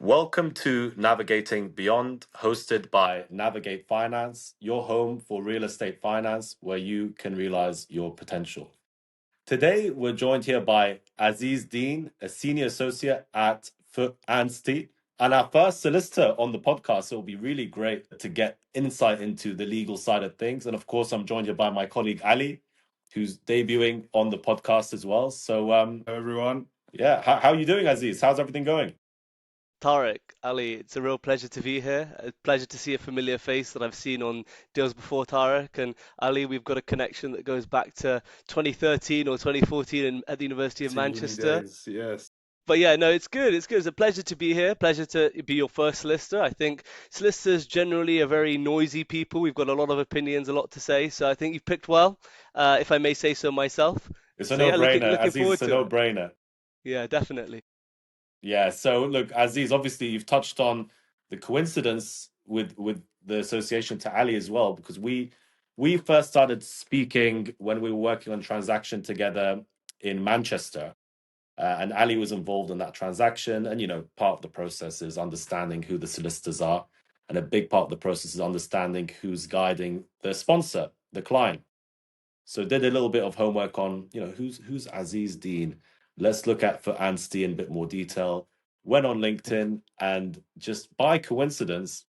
Welcome to Navigating Beyond, hosted by Navigate Finance, your home for real estate finance where you can realize your potential. Today, we're joined here by Aziz Deen, a senior associate at Foot Anstey, and our first solicitor on the podcast. So it'll be really great to get insight into the legal side of things. And of course, I'm joined here by my colleague Ali, who's debuting on the podcast as well. So, Hello, everyone. yeah, how are you doing, Aziz? How's everything going? Tariq, Ali, it's a real pleasure to be here. A pleasure to see a familiar face that I've seen on deals before, Tariq. And Ali, we've got a connection that goes back to 2013 or 2014 at the University of Manchester. Days, yes. But yeah, no, it's good. It's good. It's a pleasure to be here. Pleasure to be your first solicitor. I think solicitors generally are very noisy people. We've got a lot of opinions, a lot to say. So I think you've picked well, if I may say so myself. It's a So yeah, no-brainer, looking Aziz. forward It's a to it. no-brainer. Yeah, definitely. Yeah. So look, Aziz, obviously you've touched on the coincidence with the association to Ali as well, because we first started speaking when we were working on transaction together in Manchester, and Ali was involved in that transaction. And part of the process is understanding who the solicitors are, and a big part of the process is understanding who's guiding the sponsor, the client. So did a little bit of homework on, who's Aziz Deen. Let's look at for Anstey in a bit more detail. Went on LinkedIn, and just by coincidence,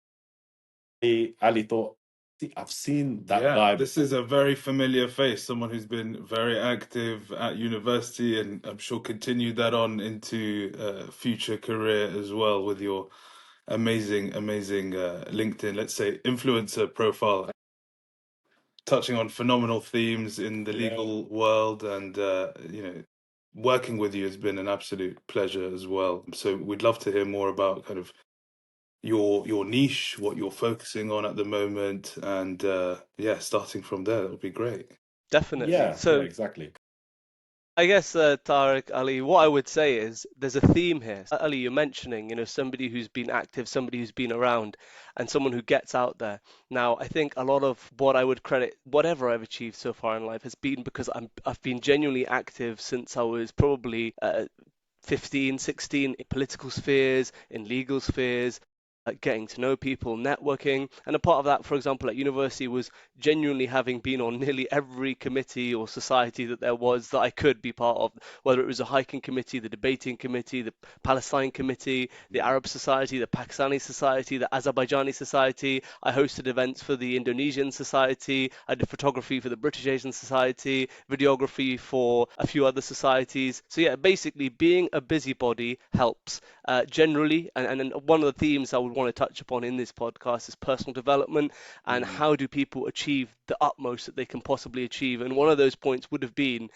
Ali thought, "See, I've seen that guy This before." is a very familiar face, someone who's been very active at university, and I'm sure continued that on into future career as well with your amazing LinkedIn, let's say, influencer profile, touching on phenomenal themes in the Yeah. legal world, and working with you has been an absolute pleasure as well. So we'd love to hear more about kind of your niche, what you're focusing on at the moment, and starting from there, that would be great. Definitely. Yeah, So exactly. I guess, Tariq, Ali, what I would say is there's a theme here. Ali, you're mentioning, somebody who's been active, somebody who's been around, and someone who gets out there. Now, I think a lot of what I would credit whatever I've achieved so far in life has been because I've been genuinely active since I was probably 15, 16 in political spheres, in legal spheres, getting to know people, networking. And a part of that, for example, at university was genuinely having been on nearly every committee or society that there was that I could be part of, whether it was a hiking committee, the debating committee, the Palestine committee, the Arab Society, the Pakistani Society, the Azerbaijani Society. I hosted events for the Indonesian Society. I did photography for the British Asian Society, videography for a few other societies. So yeah, basically being a busybody helps generally. And one of the themes I would want to touch upon in this podcast is personal development and how do people achieve the utmost that they can possibly achieve. And one of those points would have been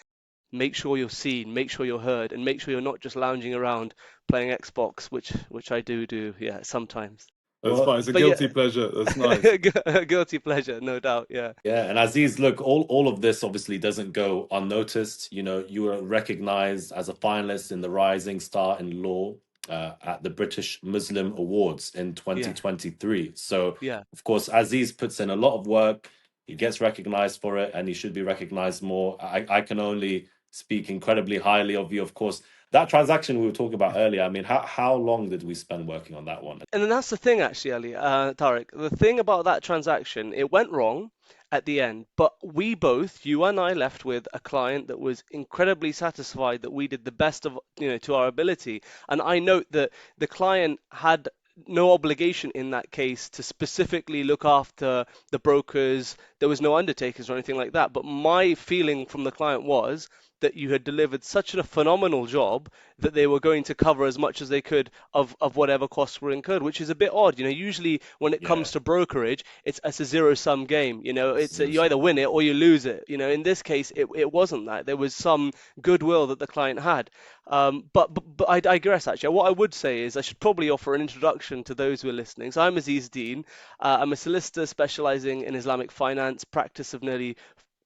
make sure you're seen, make sure you're heard, and make sure you're not just lounging around playing Xbox, which I do, yeah, sometimes. That's Well, fine. It's a But yeah, guilty pleasure. That's nice. guilty pleasure, no doubt, yeah. yeah, and Aziz, look, all of this obviously doesn't go unnoticed. You were recognized as a finalist in the Rising Star in Law at the British Muslim Awards in Yeah, 2023. So, yeah. of course, Aziz puts in a lot of work. He gets recognized for it, and he should be recognized more. I can only speak incredibly highly of you, of course. That transaction we were talking about earlier, I mean, how long did we spend working on that one? And then that's the thing, actually, Ali, Tariq. The thing about that transaction, it went wrong at the end, but we both, you and I, left with a client that was incredibly satisfied that we did the best of, to our ability. And I note that the client had no obligation in that case to specifically look after the brokers. There was no undertakers or anything like that. But my feeling from the client was that you had delivered such a phenomenal job that they were going to cover as much as they could of whatever costs were incurred, which is a bit odd. Usually when it Yeah, comes to brokerage, it's a zero-sum game. it's You either win it or you lose it. In this case, it wasn't that. There was some goodwill that the client had. But I digress, actually. What I would say is I should probably offer an introduction to those who are listening. So I'm Aziz Deen. I'm a solicitor specializing in Islamic finance, practice of nearly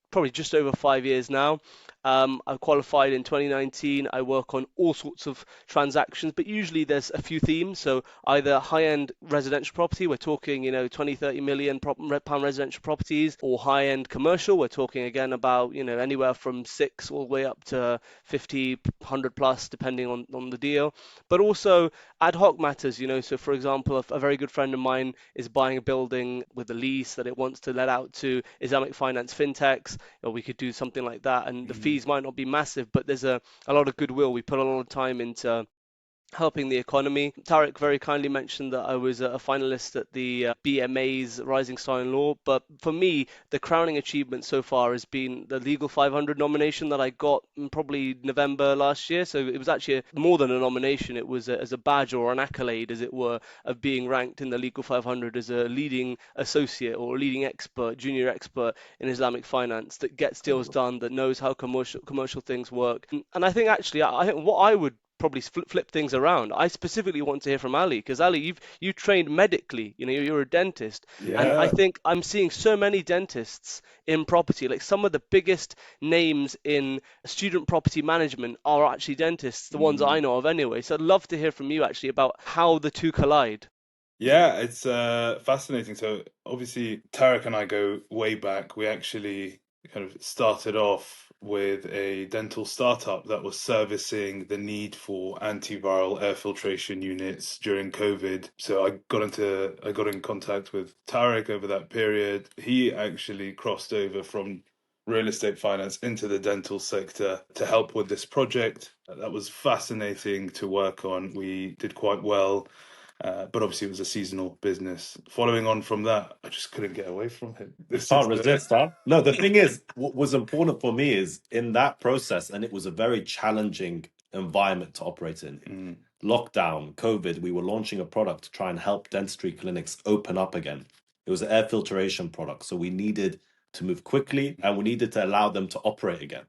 probably just over 5 years now. I qualified in 2019. I work on all sorts of transactions, but usually there's a few themes. So either high-end residential property, we're talking, 20, 30 million pound residential properties, or high-end commercial, we're talking again about, anywhere from 6 all the way up to 50, 100 plus, depending on the deal. But also ad hoc matters, so for example, a very good friend of mine is buying a building with a lease that it wants to let out to Islamic finance fintechs, or we could do something like that. And the fees might not be massive, but there's a lot of goodwill. We put a lot of time into helping the economy. Tariq very kindly mentioned that I was a finalist at the BMA's Rising Star in Law, but for me, the crowning achievement so far has been the Legal 500 nomination that I got in probably November last year. So it was actually more than a nomination, it was as a badge or an accolade, as it were, of being ranked in the Legal 500 as a leading associate or leading expert, junior expert in Islamic finance that gets deals done, that knows how commercial things work. And I think actually, I think what I would probably flip things around. I specifically want to hear from Ali because Ali, you trained medically. You're a dentist, and I Yeah. think I'm seeing so many dentists in property. Like some of the biggest names in student property management are actually dentists, the ones I know of anyway. So I'd love to hear from you actually about how the two collide. Yeah, it's fascinating. So obviously, Tariq and I go way back. We actually kind of started off with a dental startup that was servicing the need for antiviral air filtration units during COVID. So I got in contact with Tariq over that period. He actually crossed over from real estate finance into the dental sector to help with this project. That was fascinating to work on. We did quite well. But obviously, it was a seasonal business. Following on from that, I just couldn't get away from him. This Can't is resist, huh? No, the thing is, what was important for me is in that process, and it was a very challenging environment to operate in. Lockdown, COVID, we were launching a product to try and help dentistry clinics open up again. It was an air filtration product, so we needed to move quickly and we needed to allow them to operate again.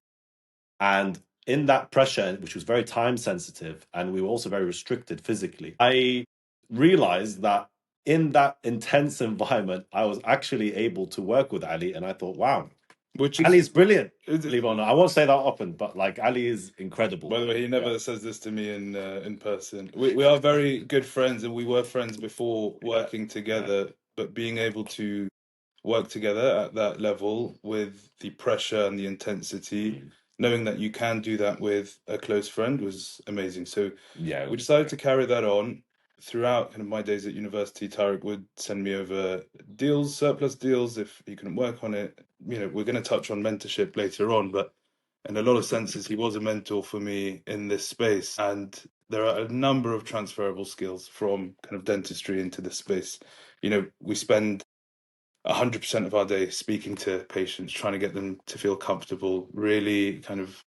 And in that pressure, which was very time sensitive, and we were also very restricted physically, I realized that in that intense environment, I was actually able to work with Ali, and I thought, wow, which Ali's brilliant. is Believe it or not, I won't say that often, but like Ali is incredible. by the way, he never says this to me in person. We are very good friends, and we were friends before working together. But being able to work together at that level with the pressure and the intensity, knowing that you can do that with a close friend was amazing. So Yeah, we decided to carry that on throughout kind of my days at university. Tariq would send me over deals, surplus deals, if he couldn't work on it. We're going to touch on mentorship later on, but in a lot of senses, he was a mentor for me in this space. And there are a number of transferable skills from kind of dentistry into this space. We spend 100% of our day speaking to patients, trying to get them to feel comfortable, really kind of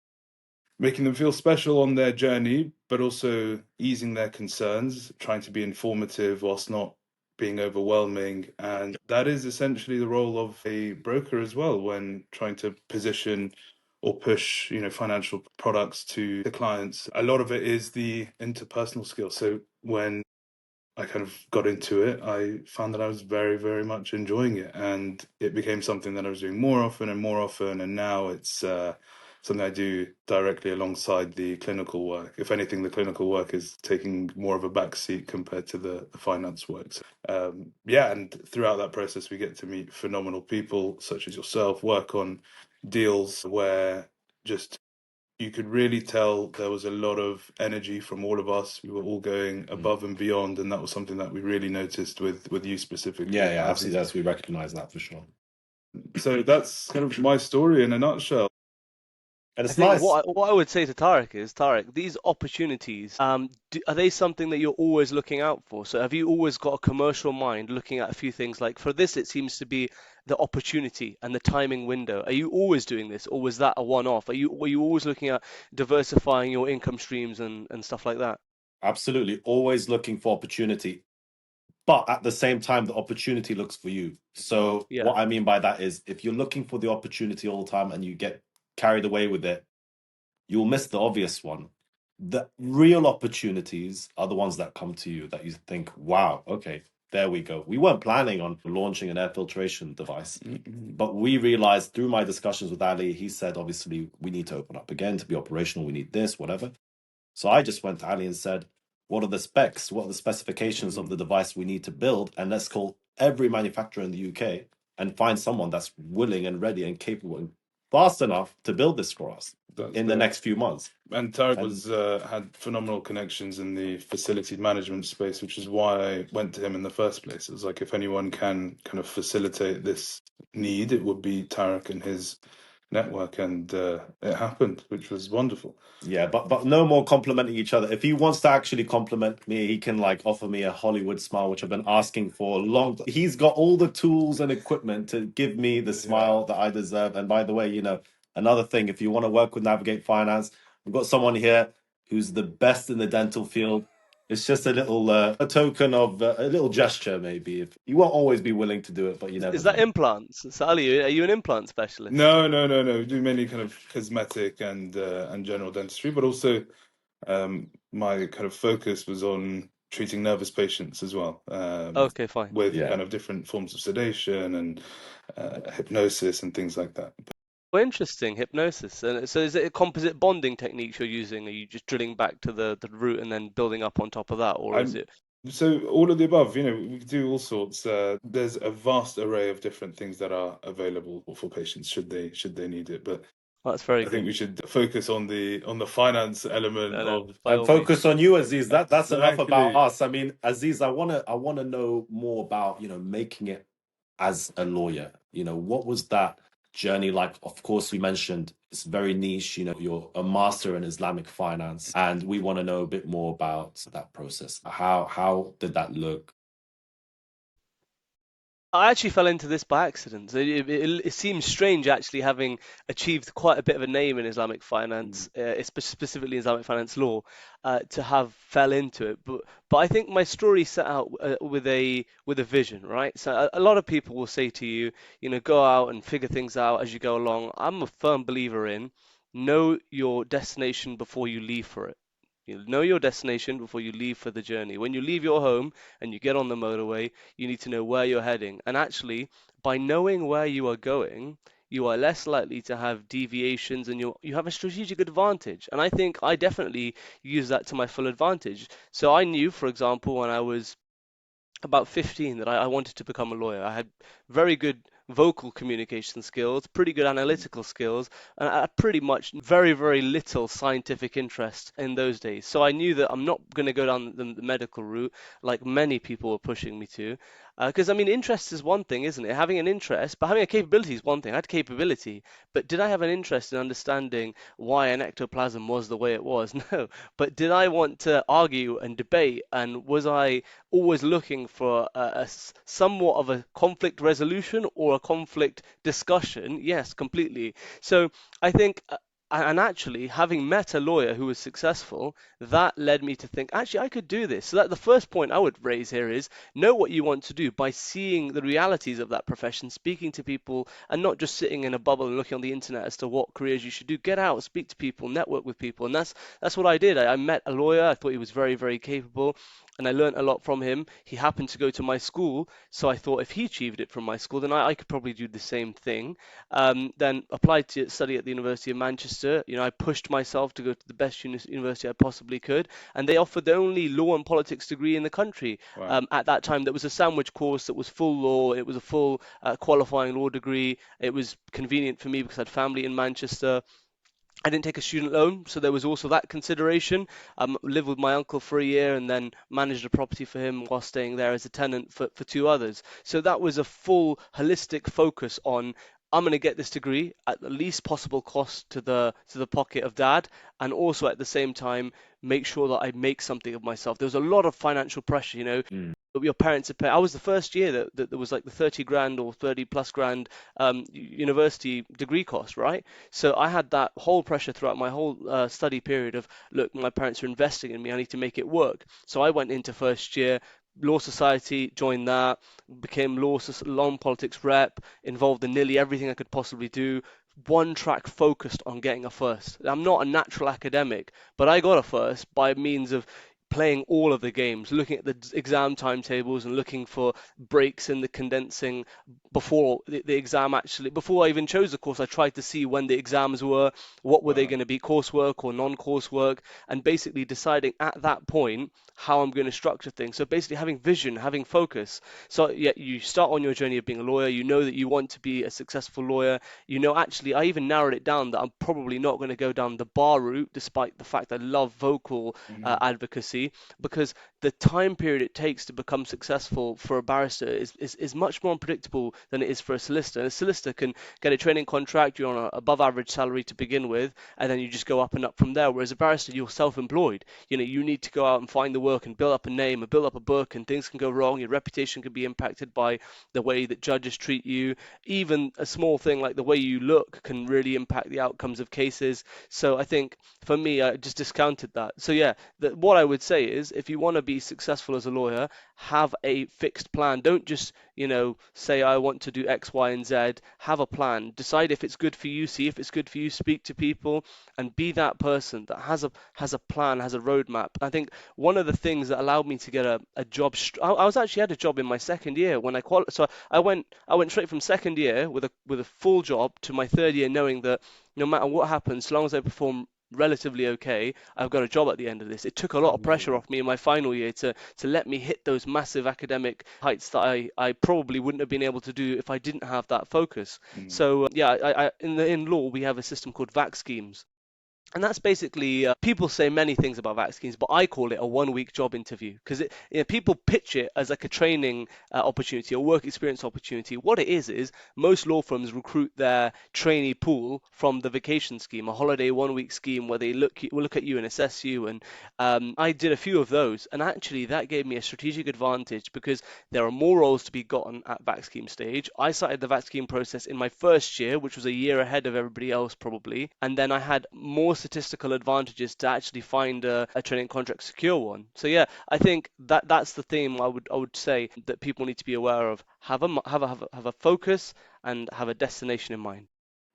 making them feel special on their journey, but also easing their concerns, trying to be informative whilst not being overwhelming. And that is essentially the role of a broker as well when trying to position or push, financial products to the clients. A lot of it is the interpersonal skills. So when I kind of got into it, I found that I was very, very much enjoying it. And it became something that I was doing more often and more often. And now it's something I do directly alongside the clinical work. If anything, the clinical work is taking more of a backseat compared to the finance work. So, and throughout that process, we get to meet phenomenal people such as yourself, work on deals where just you could really tell there was a lot of energy from all of us. We were all going above and beyond, and that was something that we really noticed with you specifically. yeah, absolutely. Yes, we recognize that for sure. So that's kind of my story in a nutshell. And I it's think nice. what I would say to Tariq is, Tariq, these opportunities, are they something that you're always looking out for? So have you always got a commercial mind looking at a few things? Like for this, it seems to be the opportunity and the timing window. Are you always doing this, or was that a one-off? Were you always looking at diversifying your income streams and stuff like that? Absolutely. Always looking for opportunity. But at the same time, the opportunity looks for you. So Yeah. what I mean by that is if you're looking for the opportunity all the time and you get carried away with it, you'll miss the obvious one. The real opportunities are the ones that come to you that you think, wow, okay, There we go. We weren't planning on launching an air filtration device, but we realized through my discussions with Ali, he said, obviously, we need to open up again to be operational. We need this, whatever. So I just went to Ali and said, what are the specs? What are the specifications of the device we need to build? And let's call every manufacturer in the UK and find someone that's willing and ready and capable and fast enough to build this for us in the next few months. And Tariq had phenomenal connections in the facility management space, which is why I went to him in the first place. It was like, if anyone can kind of facilitate this need, it would be Tariq and his network, and it happened, which was wonderful. Yeah, but no more complimenting each other. If he wants to actually compliment me, he can like offer me a Hollywood smile, which I've been asking for a long time. He's got all the tools and equipment to give me the smile that I deserve. And by the way, another thing, if you want to work with Navigate Finance, we've got someone here who's the best in the dental field. It's just a little a token of a little gesture, maybe. If you won't always be willing to do it, but you never. Is that implants? So Ali, are you an implant specialist? No. We do mainly kind of cosmetic and general dentistry, but also my kind of focus was on treating nervous patients as well. Okay, fine. With kind of different forms of sedation and hypnosis and things like that. Well, interesting, hypnosis. And so is it a composite bonding techniques you're using? Are you just drilling back to the root and then building up on top of that, or is it? So all of the above, we do all sorts. There's a vast array of different things that are available for patients should they need it. But that's very I good. think we should focus on the finance element and focus on you, Aziz. That's enough about us. I mean, Aziz, I wanna know more about making it as a lawyer. What was that journey like? Of course, we mentioned it's very niche. You're a master in Islamic finance, and we want to know a bit more about that process. How did that look? I actually fell into this by accident. It seems strange, actually, having achieved quite a bit of a name in Islamic finance, specifically Islamic finance law, to have fell into it. But I think my story set out with a vision, right? So a lot of people will say to you, go out and figure things out as you go along. I'm a firm believer in know your destination before you leave for it. You know your destination before you leave for the journey. When you leave your home and you get on the motorway, you need to know where you're heading. And actually, by knowing where you are going, you are less likely to have deviations and you have a strategic advantage. And I think I definitely use that to my full advantage. So I knew, for example, when I was about 15 that I wanted to become a lawyer. I had very good vocal communication skills, pretty good analytical skills, and I had pretty much very, very little scientific interest in those days. So I knew that I'm not going to go down the medical route like many people were pushing me to. Because, I mean, interest is one thing, isn't it? Having an interest, but having a capability is one thing. I had capability, but did I have an interest in understanding why an ectoplasm was the way it was? No. But did I want to argue and debate? And was I always looking for somewhat of a conflict resolution or a conflict discussion? Yes, completely. So I think, and actually, having met a lawyer who was successful, that led me to think, actually, I could do this. So that the first point I would raise here is know what you want to do by seeing the realities of that profession, speaking to people, and not just sitting in a bubble and looking on the internet as to what careers you should do. Get out, speak to people, network with people, and that's what I did. I met a lawyer. I thought he was very, very capable, and I learned a lot from him. He happened to go to my school, so I thought if he achieved it from my school, then I could probably do the same thing. Then applied to study at the University of Manchester. I pushed myself to go to the best university I possibly could, and they offered the only law and politics degree in the country. Wow. At that time. That was a sandwich course that was full law. It was a full qualifying law degree. It was convenient for me because I had family in Manchester. I didn't take a student loan, so there was also that consideration. Lived with my uncle for a year and then managed a property for him while staying there as a tenant for 2 others. So that was a full holistic focus on I'm going to get this degree at the least possible cost to the pocket of dad, and also at the same time make sure that I make something of myself. There was a lot of financial pressure, your parents are paying. I was the first year that there was like the 30 grand or 30 plus grand university degree cost, right? So I had that whole pressure throughout my whole study period of, look, my parents are investing in me, I need to make it work. So I went into first year, Law Society, joined that, became law politics rep, involved in nearly everything I could possibly do. One track focused on getting a first. I'm not a natural academic, but I got a first by means of playing all of the games, looking at the exam timetables and looking for breaks in the condensing before the exam actually, before I even chose the course. I tried to see when the exams were, what were they Wow. going to be, coursework or non-coursework, and basically deciding at that point how I'm going to structure things. So basically having vision, having focus. So yeah, you start on your journey of being a lawyer, you know that you want to be a successful lawyer. You know, actually, I even narrowed it down that I'm probably not going to go down the bar route, despite the fact I love vocal Mhm. advocacy, because the time period it takes to become successful for a barrister is much more unpredictable than it is for a solicitor. And a solicitor can get a training contract, you're on an above average salary to begin with, and then you just go up and up from there. Whereas a barrister, you're self-employed. You know, you need to go out and find the work and build up a name and build up a book, and things can go wrong. Your reputation can be impacted by the way that judges treat you. Even a small thing like the way you look can really impact the outcomes of cases. So I think for me, I just discounted that. So yeah, what I would say is if you want to be successful as a lawyer, have a fixed plan. Don't just, say I want to do X, Y, and Z. Have a plan. Decide if it's good for you, see if it's good for you, speak to people, and be that person that has a plan, has a roadmap. I think one of the things that allowed me to get a job, I was actually had a job in my second year when I qualified. So I went straight from second year with a full job to my third year, knowing that no matter what happens, so long as I perform relatively okay, I've got a job at the end of this. It took a lot of pressure Amazing. off me in my final year to let me hit those massive academic heights that I probably wouldn't have been able to do if I didn't have that focus. Mm. So yeah, in law we have a system called VAC schemes. And that's basically, people say many things about VAC schemes, but I call it a 1 week job interview because people pitch it as like a training opportunity or work experience opportunity. What it is most law firms recruit their trainee pool from the vacation scheme, a holiday 1 week scheme where they look at you and assess you. And I did a few of those, and actually that gave me a strategic advantage because there are more roles to be gotten at VAC scheme stage. I started the VAC scheme process in my first year, which was a year ahead of everybody else probably, and then I had more statistical advantages to actually find a training contract secure one. So yeah, I think that's the theme I would say that people need to be aware of. Have a focus and have a destination in mind.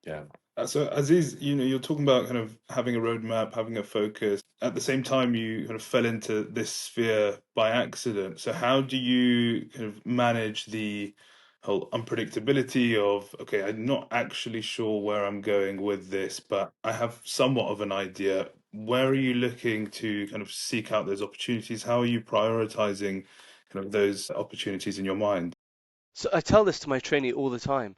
Yeah. So Aziz, you're talking about kind of having a roadmap, having a focus. At the same time, you kind of fell into this sphere by accident. So how do you kind of manage the whole unpredictability of, okay, I'm not actually sure where I'm going with this, but I have somewhat of an idea. Where are you looking to kind of seek out those opportunities? How are you prioritizing kind of those opportunities in your mind? So I tell this to my trainee all the time.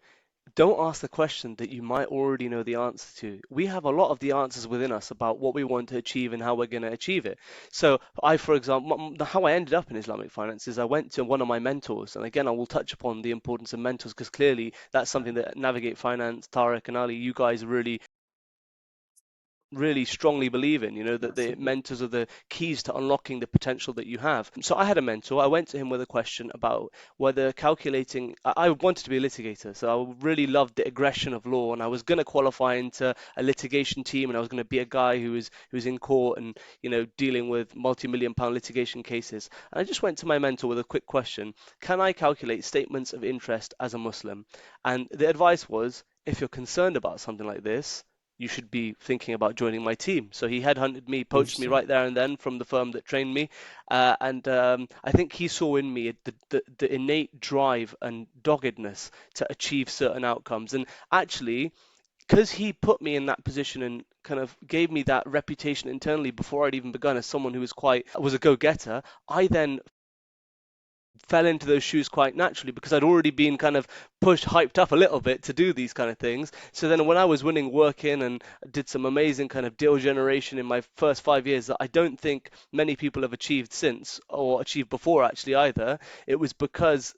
Don't ask the question that you might already know the answer to. We have a lot of the answers within us about what we want to achieve and how we're going to achieve it. So for example, how I ended up in Islamic finance is I went to one of my mentors, and again, I will touch upon the importance of mentors because clearly that's something that Navigate Finance, Tariq and Ali, you guys really strongly believe in, that the Massively. mentors are the keys to unlocking the potential that you have. So I had a mentor. I went to him with a question about whether calculating, I wanted to be a litigator. So I really loved the aggression of law, and I was going to qualify into a litigation team, and I was going to be a guy who was in court and, dealing with multi-million pound litigation cases. And I just went to my mentor with a quick question. Can I calculate statements of interest as a Muslim? And the advice was, if you're concerned about something like this, you should be thinking about joining my team. So he headhunted me, poached me Interesting. right there and then from the firm that trained me. And I think he saw in me the innate drive and doggedness to achieve certain outcomes. And actually, because he put me in that position and kind of gave me that reputation internally before I'd even begun as someone who was a go-getter, I then fell into those shoes quite naturally because I'd already been kind of hyped up a little bit to do these kind of things. So then when I was winning work in and did some amazing kind of deal generation in my first 5 years that I don't think many people have achieved since or achieved before actually either, it was because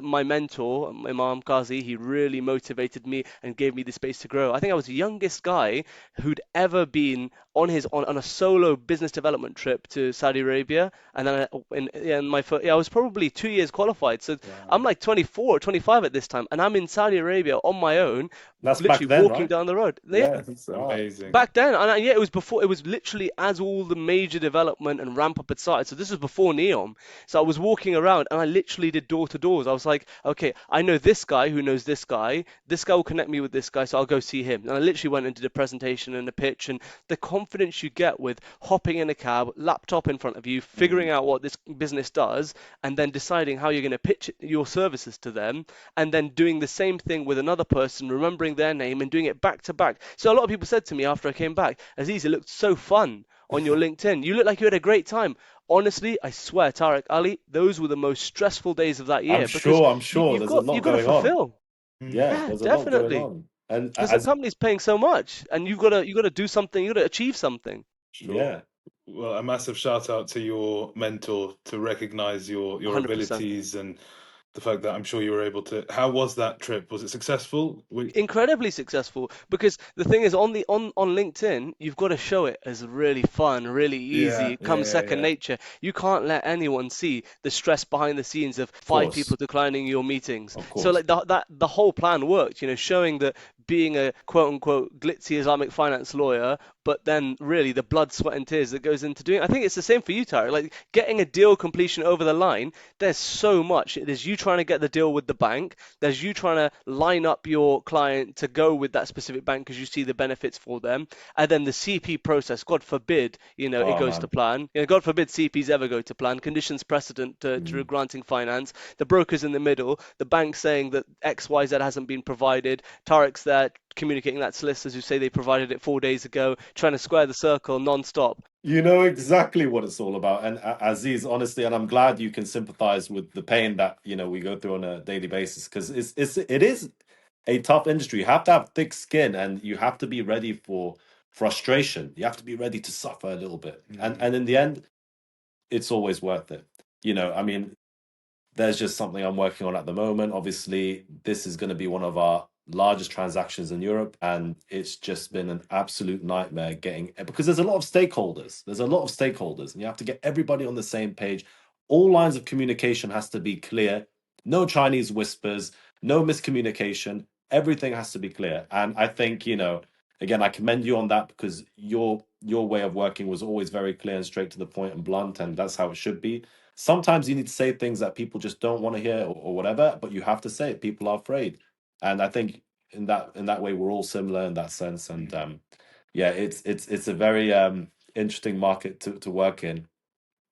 my mentor, Imam Qazi, he really motivated me and gave me the space to grow. I think I was the youngest guy who'd ever been on a solo business development trip to Saudi Arabia, and then in my first, yeah, I was probably 2 2 years qualified. So Wow. I'm like 24 or 25 at this time, and I'm in Saudi Arabia on my own, That's back literally then, walking right? down the road. Yeah. That's Wow. amazing. Back then, and yeah, it was before. It was literally as all the major development and ramp up had started. So this was before Neom. So I was walking around, and I literally did door to doors. I was like, okay, I know this guy who knows this guy. This guy will connect me with this guy, so I'll go see him. And I literally went and did a presentation and a pitch, and the confidence you get with hopping in a cab, laptop in front of you, figuring out what this business does, and then deciding how you're going to pitch your services to them, and then doing the same thing with another person, remembering their name and doing it back to back. So a lot of people said to me after I came back, Aziz, it looked so fun on your LinkedIn. You look like you had a great time. Honestly, I swear, Tariq Ali, those were the most stressful days of that year because I'm sure you've there's a got lot you've got to going on. fulfill. Yeah, Yeah, there's a lot going definitely. on. And Because the as company's paying so much, and you got to do something. You got to achieve something. Sure. yeah, Well, a massive shout out to your mentor to recognize your 100%. abilities and the fact that I'm sure you were able to. How was that trip? Was it successful? Incredibly successful, because the thing is, on LinkedIn, you've got to show it as really fun, really easy, it comes second Yeah. nature. You can't let anyone see the stress behind the scenes of of 5 people course, declining your meetings. of So course. like the whole plan worked, showing that being a quote unquote glitzy Islamic finance lawyer, but then really the blood, sweat, and tears that goes into doing it. I think it's the same for you, Tara. Like getting a deal completion over the line, there's so much. There's you trying to get the deal with the bank. There's you trying to line up your client to go with that specific bank because you see the benefits for them. And then the CP process, God forbid, it Oh goes to man. plan. God forbid CPs ever go to plan. Conditions precedent to Mm. granting finance. The brokers in the middle. The bank saying that XYZ hasn't been provided. Tariq's there communicating that to solicitors who say they provided it 4 days ago, trying to square the circle non-stop. You know exactly what it's all about. And Aziz, honestly, and I'm glad you can sympathize with the pain that, we go through on a daily basis, because it is a tough industry. You have to have thick skin, and you have to be ready for frustration. You have to be ready to suffer a little bit. And in the end, it's always worth it. I mean, there's just something I'm working on at the moment. Obviously, this is going to be one of our largest transactions in Europe, and it's just been an absolute nightmare getting, because there's a lot of stakeholders. There's a lot of stakeholders, and you have to get everybody on the same page. All lines of communication has to be clear. No Chinese whispers, no miscommunication. Everything has to be clear. And I think, again, I commend you on that, because your way of working was always very clear and straight to the point and blunt, and that's how it should be. Sometimes you need to say things that people just don't want to hear, or whatever, but you have to say it. People are afraid. And I think in that way we're all similar in that sense. And yeah, it's a very interesting market to work in.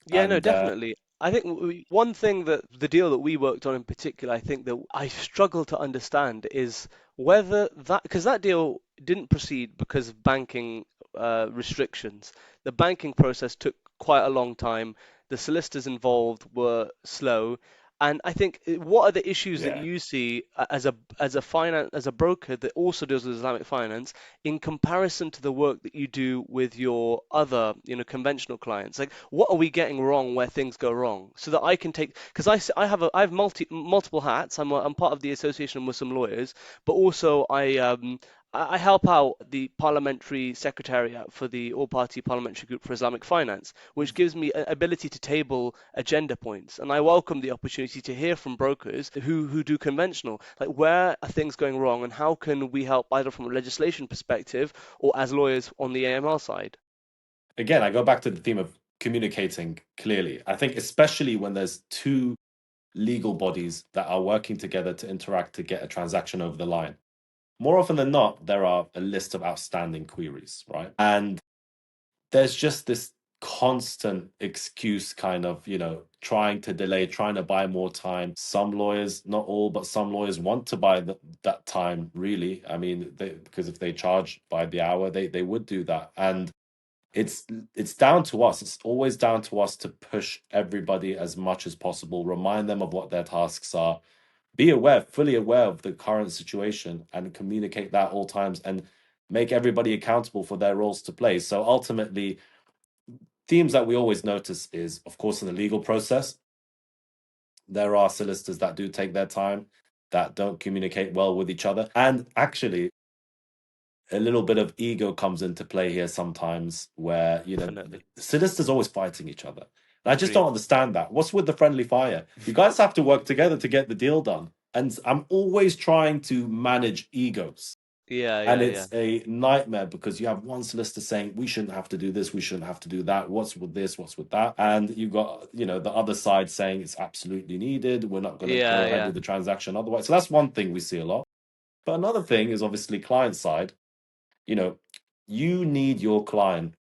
Yeah, no, And definitely. I think one thing that the deal that we worked on in particular, I think that I struggle to understand is whether that, because that deal didn't proceed because of banking restrictions. The banking process took quite a long time. The solicitors involved were slow. And I think what are the issues that yeah, you see as a broker that also deals with Islamic finance in comparison to the work that you do with your other, conventional clients? Like, what are we getting wrong where things go wrong? So that I can take, because I have multiple hats. I'm part of the Association of Muslim Lawyers, but also I help out the parliamentary secretariat for the All-Party Parliamentary Group for Islamic Finance, which gives me an ability to table agenda points. And I welcome the opportunity to hear from brokers who do conventional, like where are things going wrong and how can we help either from a legislation perspective or as lawyers on the AML side. again, I go back to the theme of communicating clearly. I think especially when there's two legal bodies that are working together to interact to get a transaction over the line. More often than not, there are a list of outstanding queries, right? And there's just this constant excuse, kind of, trying to delay, trying to buy more time. Some lawyers, not all, but some lawyers want to buy that time, really. I mean, because if they charge by the hour, they would do that. And it's down to us. It's always down to us to push everybody as much as possible, remind them of what their tasks are, be aware, fully aware of the current situation, and communicate that all times, and make everybody accountable for their roles to play. So ultimately, themes that we always notice is, of course, in the legal process, there are solicitors that do take their time, that don't communicate well with each other. And actually, a little bit of ego comes into play here sometimes, where, Definitely. solicitors always fighting each other. I just don't understand that. What's with the friendly fire? You guys have to work together to get the deal done. And I'm always trying to manage egos. And it's a nightmare because you have one solicitor saying, we shouldn't have to do this, we shouldn't have to do that. What's with this? What's with that? And you've got, the other side saying it's absolutely needed. We're not going to go ahead with the transaction otherwise. So that's one thing we see a lot. But another thing is obviously client side. You need your client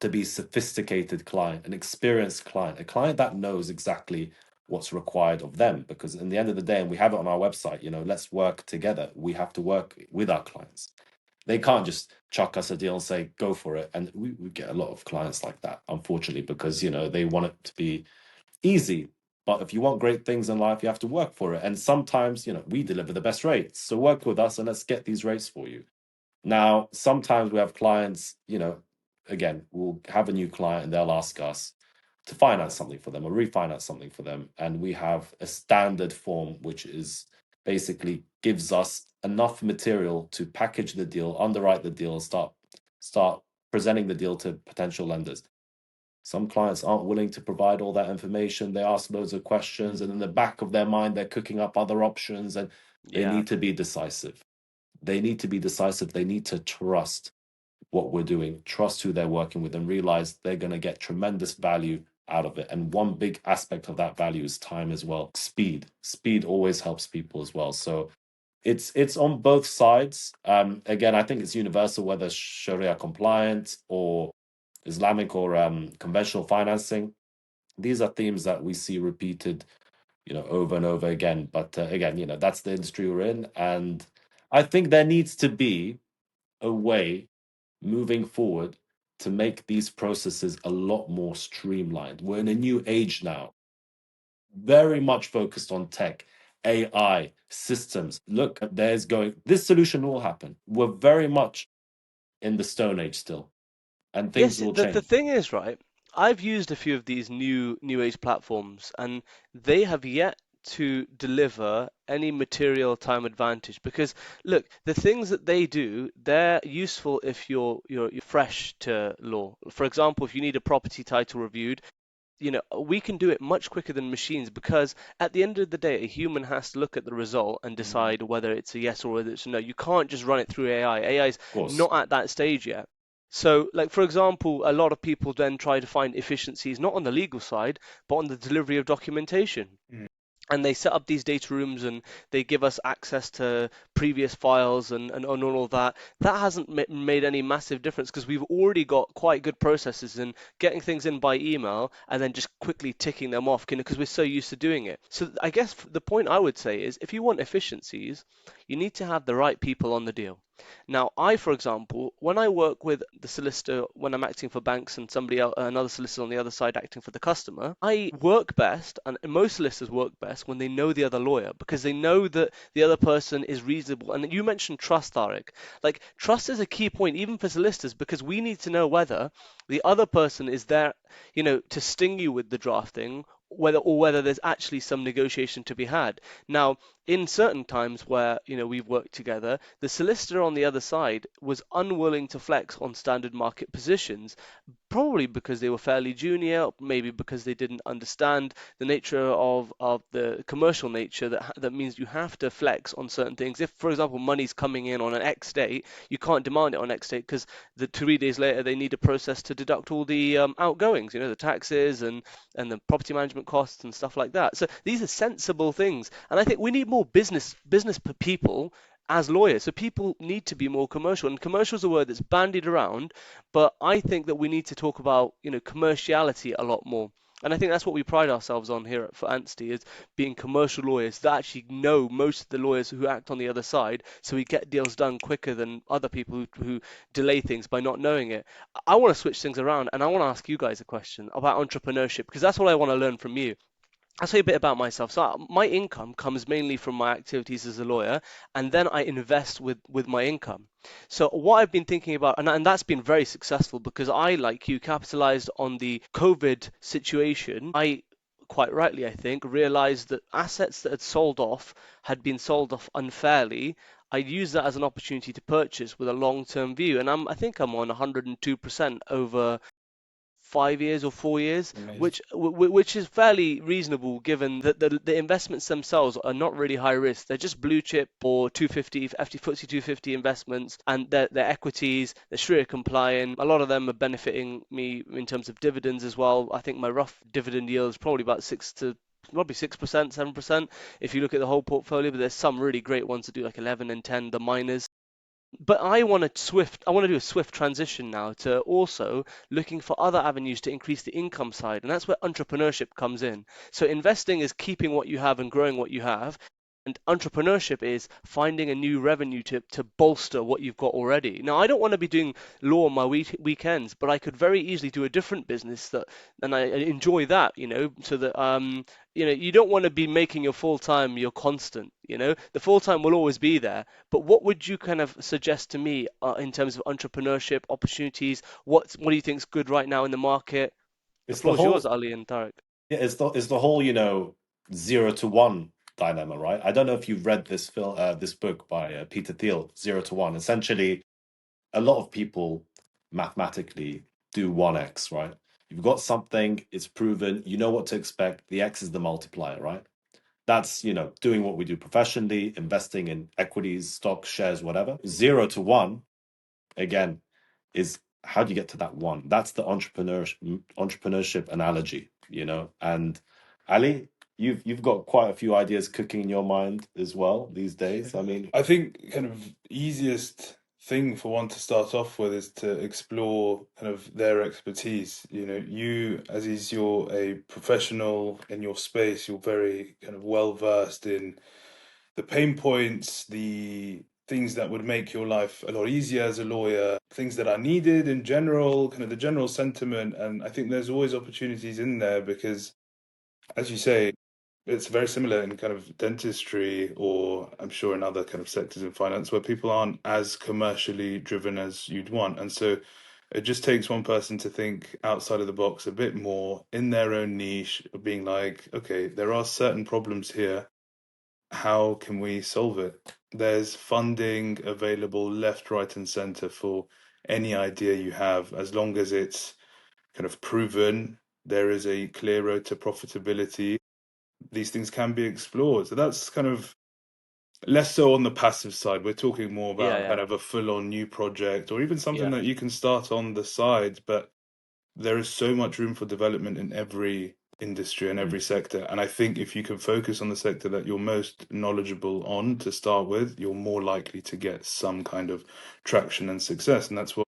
to be a sophisticated client, an experienced client, a client that knows exactly what's required of them. Because in the end of the day, and we have it on our website, let's work together. We have to work with our clients. They can't just chuck us a deal and say, go for it. And we get a lot of clients like that, unfortunately, because, they want it to be easy. But if you want great things in life, you have to work for it. And sometimes, we deliver the best rates. So work with us and let's get these rates for you. Now, sometimes we have clients, again, we'll have a new client and they'll ask us to finance something for them or refinance something for them. And we have a standard form, which is basically gives us enough material to package the deal, underwrite the deal, and start presenting the deal to potential lenders. Some clients aren't willing to provide all that information. They ask loads of questions, and in the back of their mind, they're cooking up other options, and they need to be decisive. They need to be decisive. They need to trust what we're doing, trust who they're working with, and realize they're going to get tremendous value out of it. And one big aspect of that value is time as well. Speed always helps people as well. So it's on both sides. Again, I think it's universal, whether Sharia compliant or Islamic or conventional financing. These are themes that we see repeated over and over again. But again, that's the industry we're in. And I think there needs to be a way moving forward to make these processes a lot more streamlined. We're in a new age now, very much focused on tech, AI, systems. Look, this solution will happen. We're very much in the Stone Age still, and things will the change. thing is, right, I've used a few of these new age platforms and they have yet to deliver any material time advantage because look, the things that they do, they're useful if you're fresh to law. For example, if you need a property title reviewed, we can do it much quicker than machines because at the end of the day, a human has to look at the result and decide whether it's a yes or whether it's a no. You can't just run it through AI. AI is not at that stage yet. So, like, for example, a lot of people then try to find efficiencies not on the legal side, but on the delivery of documentation. And they set up these data rooms and they give us access to previous files and all of that. That hasn't made any massive difference because we've already got quite good processes in getting things in by email and then just quickly ticking them off because we're so used to doing it. So I guess the point I would say is if you want efficiencies, you need to have the right people on the deal. Now, for example, when I work with the solicitor, when I'm acting for banks and somebody else, another solicitor on the other side acting for the customer, I work best, and most solicitors work best when they know the other lawyer because they know that the other person is reasonable. And you mentioned trust, Tariq. Like, trust is a key point, even for solicitors, because we need to know whether the other person is there, to sting you with the drafting, whether there's actually some negotiation to be had. Now, in certain times where we've worked together, the solicitor on the other side was unwilling to flex on standard market positions, probably because they were fairly junior, maybe because they didn't understand the nature of the commercial nature that means you have to flex on certain things. If, for example, money's coming in on an X date, you can't demand it on X date because the 3 days later they need a process to deduct all the outgoings, the taxes and the property management costs and stuff like that. So these are sensible things, and I think we need more business people as lawyers. So people need to be more commercial, and commercial is a word that's bandied around, but I think that we need to talk about commerciality a lot more. And I think that's what we pride ourselves on here at Foot Anstey, is being commercial lawyers that actually know most of the lawyers who act on the other side, so we get deals done quicker than other people who delay things by not knowing it. I want to switch things around, and I want to ask you guys a question about entrepreneurship, because that's what I want to learn from you. I'll tell you a bit about myself. So my income comes mainly from my activities as a lawyer, and then I invest with my income. So what I've been thinking about, and that's been very successful because I, like you, capitalized on the COVID situation. I quite rightly, I think, realized that assets that had been sold off unfairly. I used that as an opportunity to purchase with a long-term view, and I think I'm on 102% over 5 years or 4 years, Amazing. which is fairly reasonable given that the investments themselves are not really high risk. They're just blue chip or 250 FTSE 250 investments, and they're equities, they're Sharia compliant. A lot of them are benefiting me in terms of dividends as well. I think my rough dividend yield is probably about 6%, 7% if you look at the whole portfolio, but there's some really great ones that do like 11 and 10, the miners. But I want to do a swift transition now to also looking for other avenues to increase the income side, and that's where entrepreneurship comes in. So investing is keeping what you have and growing what you have, and entrepreneurship is finding a new revenue to bolster what you've got already. Now, I don't want to be doing law on my weekends, but I could very easily do a different business and I enjoy that, so that you don't want to be making your full time your constant. The full time will always be there, but what would you kind of suggest to me in terms of entrepreneurship opportunities? What do you think is good right now in the market? The It's the floor is yours, whole Ali and Tariq. yeah, it's the whole, 0 to 1 dilemma, right? I don't know if you've read this book by Peter Thiel, 0 to 1. Essentially, a lot of people mathematically do 1x, right? You've got something, it's proven, you know what to expect. The X is the multiplier, right? That's, doing what we do professionally, investing in equities, stocks, shares, whatever. 0 to 1, again, is how do you get to that one? That's the entrepreneurship analogy, And Ali, you've got quite a few ideas cooking in your mind as well these days. I mean, I think kind of easiest thing for one to start off with is to explore kind of their expertise. You, Aziz, you're a professional in your space. You're very kind of well versed in the pain points, the things that would make your life a lot easier as a lawyer, things that are needed in general, kind of the general sentiment. And I think there's always opportunities in there because, as you say, it's very similar in kind of dentistry, or I'm sure in other kind of sectors in finance where people aren't as commercially driven as you'd want. And so it just takes one person to think outside of the box a bit more in their own niche, of being like, okay, there are certain problems here. How can we solve it? There's funding available left, right, and center for any idea you have, as long as it's kind of proven, there is a clear road to profitability. These things can be explored. So that's kind of less so on the passive side. We're talking more about kind of a full-on new project, or even something that you can start on the side. But there is so much room for development in every industry and every sector. And I think if you can focus on the sector that you're most knowledgeable on to start with, you're more likely to get some kind of traction and success. And that's what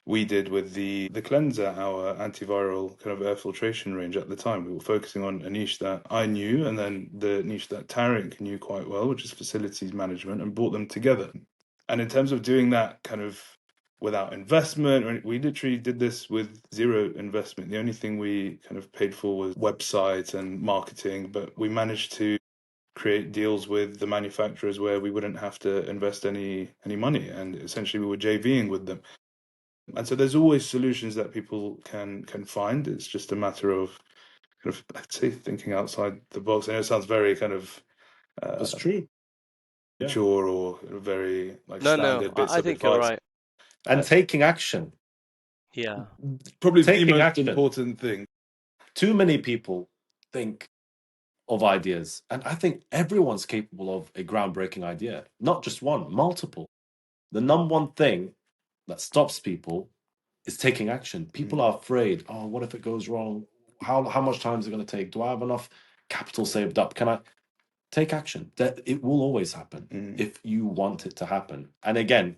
we did with the cleanser, our antiviral kind of air filtration range at the time. We were focusing on a niche that I knew, and then the niche that Tariq knew quite well, which is facilities management, and brought them together. And in terms of doing that kind of without investment, we literally did this with zero investment. The only thing we kind of paid for was websites and marketing, but we managed to create deals with the manufacturers where we wouldn't have to invest any money, and essentially we were JVing with them. And so there's always solutions that people can find. It's just a matter of kind of, I'd say, thinking outside the box. I know it sounds very kind of that's true. mature or very No, standard bits I of think you're advice. right. And taking action. Yeah. Probably the Taking most action. important thing. Too many people think of ideas, and I think everyone's capable of a groundbreaking idea, not just one, multiple. The number one thing that stops people is taking action. People are afraid. Oh, what if it goes wrong? How much time is it going to take? Do I have enough capital saved up? Can I take action? That it will always happen if you want it to happen. And again,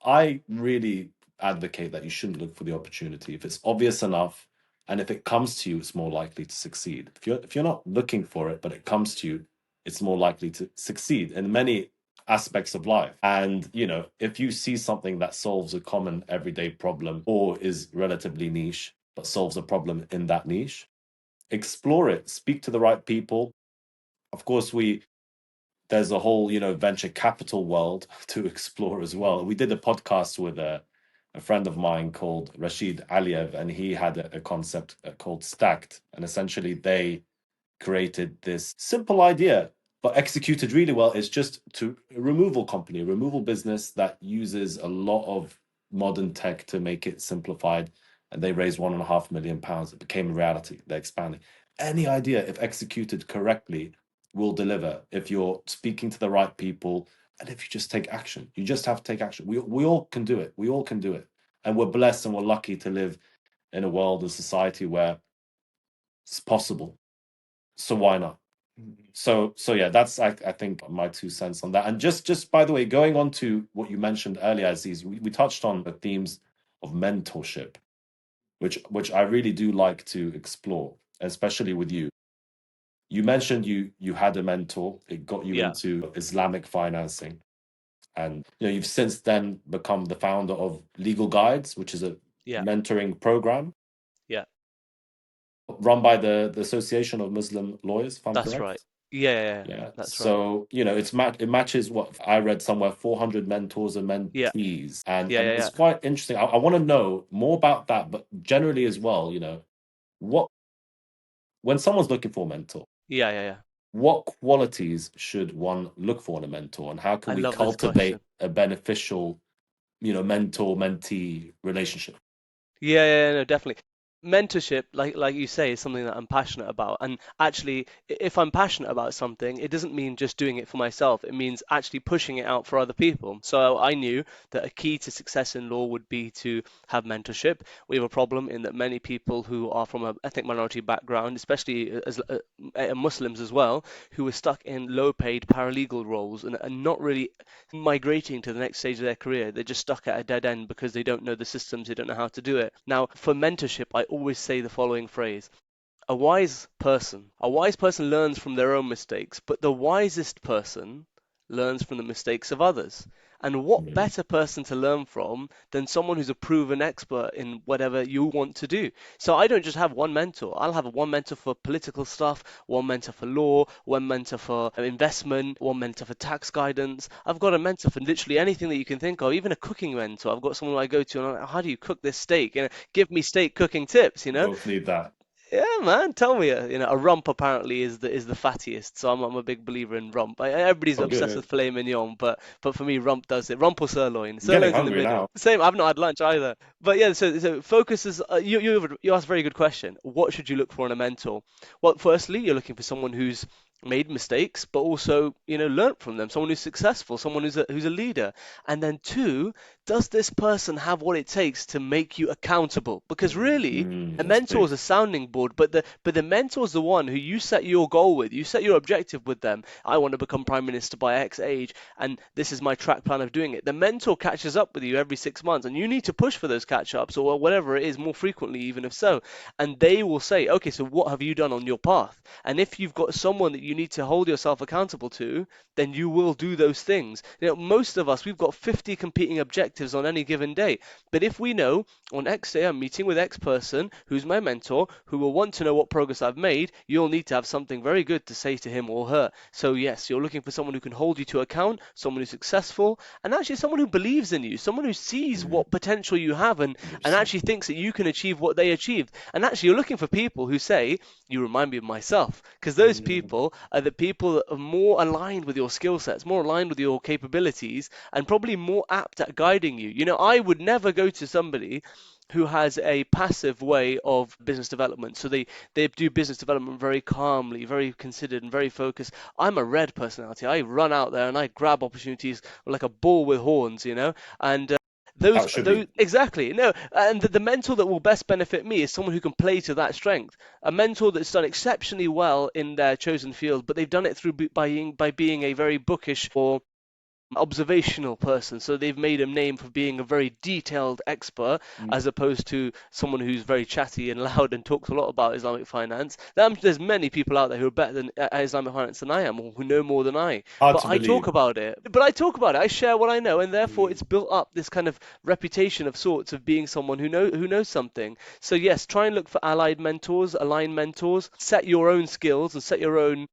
I really advocate that you shouldn't look for the opportunity. If it's obvious enough, and if it comes to you, it's more likely to succeed. If you're not looking for it, but it comes to you, it's more likely to succeed in many aspects of life. And if you see something that solves a common everyday problem or is relatively niche, but solves a problem in that niche, explore it, speak to the right people. Of course, there's a whole, venture capital world to explore as well. We did a podcast with a friend of mine called Rashid Aliev, and he had a concept called Stacked. And essentially, they created this simple idea, but executed really well. It's just a removal company, a removal business that uses a lot of modern tech to make it simplified. and they raised £1.5 million. It became a reality. They're expanding. Any idea, if executed correctly, will deliver if you're speaking to the right people and if you just take action. You just have to take action. We all can do it. We all can do it. And we're blessed and we're lucky to live in a world and society where it's possible. So why not? So yeah, that's I think my 2 cents on that. And just by the way, going on to what you mentioned earlier, Aziz, we touched on the themes of mentorship, which I really do like to explore, especially with you. You mentioned you had a mentor. It got you Yeah, into Islamic financing, and you've since then become the founder of Legal Guides, which is a yeah, mentoring program yeah. run by the Association of Muslim Lawyers, if I'm That's right. correct. Yeah, yeah, yeah. Yeah. That's right. So, it matches what I read somewhere, 400 mentors and Yeah, mentees. And yeah, yeah, it's yeah. quite interesting. I want to know more about that, but generally as well, what when someone's looking for a mentor, Yeah, yeah, yeah. what qualities should one look for in a mentor, and how can I we love this question. cultivate a beneficial, mentor-mentee relationship? Yeah, yeah, yeah, no, definitely. Mentorship, like you say, is something that I'm passionate about. And actually, if I'm passionate about something, it doesn't mean just doing it for myself. It means actually pushing it out for other people. So I knew that a key to success in law would be to have mentorship. We have a problem in that many people who are from an ethnic minority background, especially as Muslims as well, who are stuck in low-paid paralegal roles and not really migrating to the next stage of their career. They're just stuck at a dead end because they don't know the systems, they don't know how to do it. Now, for mentorship, I always say the following phrase. A wise person learns from their own mistakes, but the wisest person learns from the mistakes of others. And what Mm, better person to learn from than someone who's a proven expert in whatever you want to do? So I don't just have one mentor. I'll have one mentor for political stuff, one mentor for law, one mentor for investment, one mentor for tax guidance. I've got a mentor for literally anything that you can think of, even a cooking mentor. I've got someone I go to and I'm like, how do you cook this steak? Give me steak cooking tips. both need that. Yeah, man, tell me. A rump apparently is the fattiest, so I'm a big believer in rump. Everybody's Oh, obsessed good. with filet mignon, but for me, rump does it. Rump or sirloin? I'm getting Sirloin's in the hungry middle. now. Same. I've not had lunch either. But yeah, so focus is you asked a very good question. What should you look for in a mentor? Well, firstly, you're looking for someone who's made mistakes, but also learnt from them. Someone who's successful, someone who's a leader. And then two, does this person have what it takes to make you accountable? Because really, a That's mentor big. is a sounding board, but the mentor is the one who you set your goal with, you set your objective with them. I want to become prime minister by X age, and this is my track plan of doing it. The mentor catches up with you every 6 months, and you need to push for those catch ups or whatever it is more frequently, even if so. And they will say, okay, so what have you done on your path? And if you've got someone that you need to hold yourself accountable to, then you will do those things. Most of us, we've got 50 competing objectives on any given day. But if we know on X day I'm meeting with X person who's my mentor, who will want to know what progress I've made, you'll need to have something very good to say to him or her. So yes, you're looking for someone who can hold you to account, someone who's successful, and actually someone who believes in you, someone who sees Mm, what potential you have and 100%. actually thinks that you can achieve what they achieved. And actually you're looking for people who say, you remind me of myself, because those Mm, people are the people that are more aligned with your skill sets, more aligned with your capabilities, and probably more apt at guiding you. I would never go to somebody who has a passive way of business development. So they do business development very calmly, very considered, and very focused. I'm a red personality. I run out there and I grab opportunities like a bull with horns. And how those it should those be. exactly no, and the mentor that will best benefit me is someone who can play to that strength. A mentor that's done exceptionally well in their chosen field, but they've done it through by being a very bookish or observational person. So they've made a name for being a very detailed expert, Mm, as opposed to someone who's very chatty and loud and talks a lot about Islamic finance. There's many people out there who are better at Islamic finance than I am, or who know more than I. hard But to I talk believe. about it. But I talk about it. I share what I know, and therefore Mm, it's built up this kind of reputation of sorts of being someone who knows something. So yes, try and look for allied mentors, aligned mentors. Set your own skills and set your own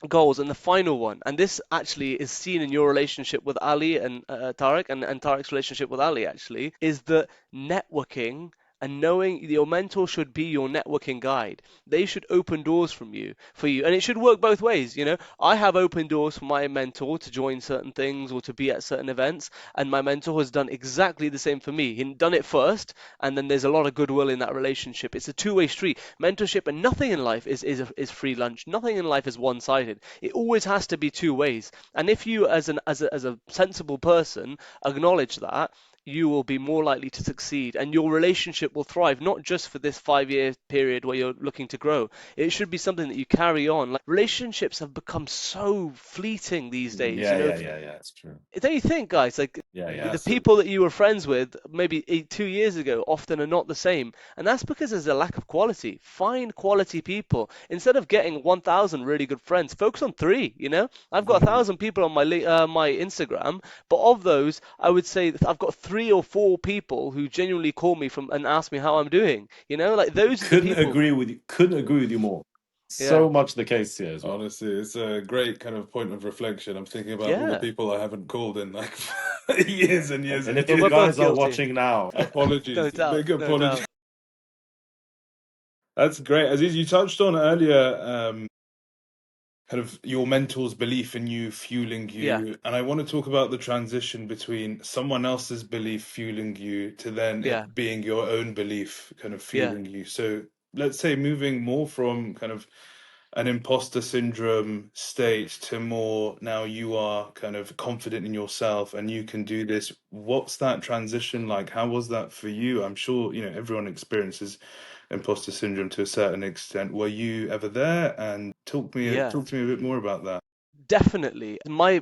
goals. And the final one, and this actually is seen in your relationship with Ali and Tariq, and Tariq's relationship with Ali actually, is that networking and knowing your mentor should be your networking guide. They should open doors for you, and it should work both ways. I have opened doors for my mentor to join certain things or to be at certain events, and my mentor has done exactly the same for me. He done it first, and then there's a lot of goodwill in that relationship. It's a two-way street. Mentorship, and nothing in life is free lunch. Nothing in life is one-sided. It always has to be two ways. And if you, as a sensible person, acknowledge that, you will be more likely to succeed, and your relationship will thrive, not just for this 5 year period where you're looking to grow. It should be something that you carry on. Like, relationships have become so fleeting these days. Yeah. It's true. Don't you think, guys? Like, Yeah. the So people that you were friends with maybe 2 years ago often are not the same, and that's because there's a lack of quality. Find quality people instead of getting 1,000 really good friends. Focus on three. I've got 1,000 people on my Instagram, but of those, I would say that I've got 3 or 4 people who genuinely call me from and ask me how I'm doing. Like, those are the couldn't people. agree with you. Couldn't agree with you more. Yeah, So much the case here as well. Honestly, it's a great kind of point of reflection. I'm thinking about all the yeah. people I haven't called in like years and years And and if Well, these we're years. both guys are guilty. watching now, Apologies, No doubt, big no apologies. doubt. That's great. Aziz, you touched on earlier kind of your mentor's belief in you fueling Yeah, you, and I want to talk about the transition between someone else's belief fueling you to then yeah, it being your own belief kind of yeah, fueling you. So let's say moving more from kind of an imposter syndrome state to more now you are kind of confident in yourself and you can do this. What's that transition like? How was that for you? I'm sure everyone experiences imposter syndrome to a certain extent. Were you ever there? And yeah. talk to me a bit more about that. Definitely. My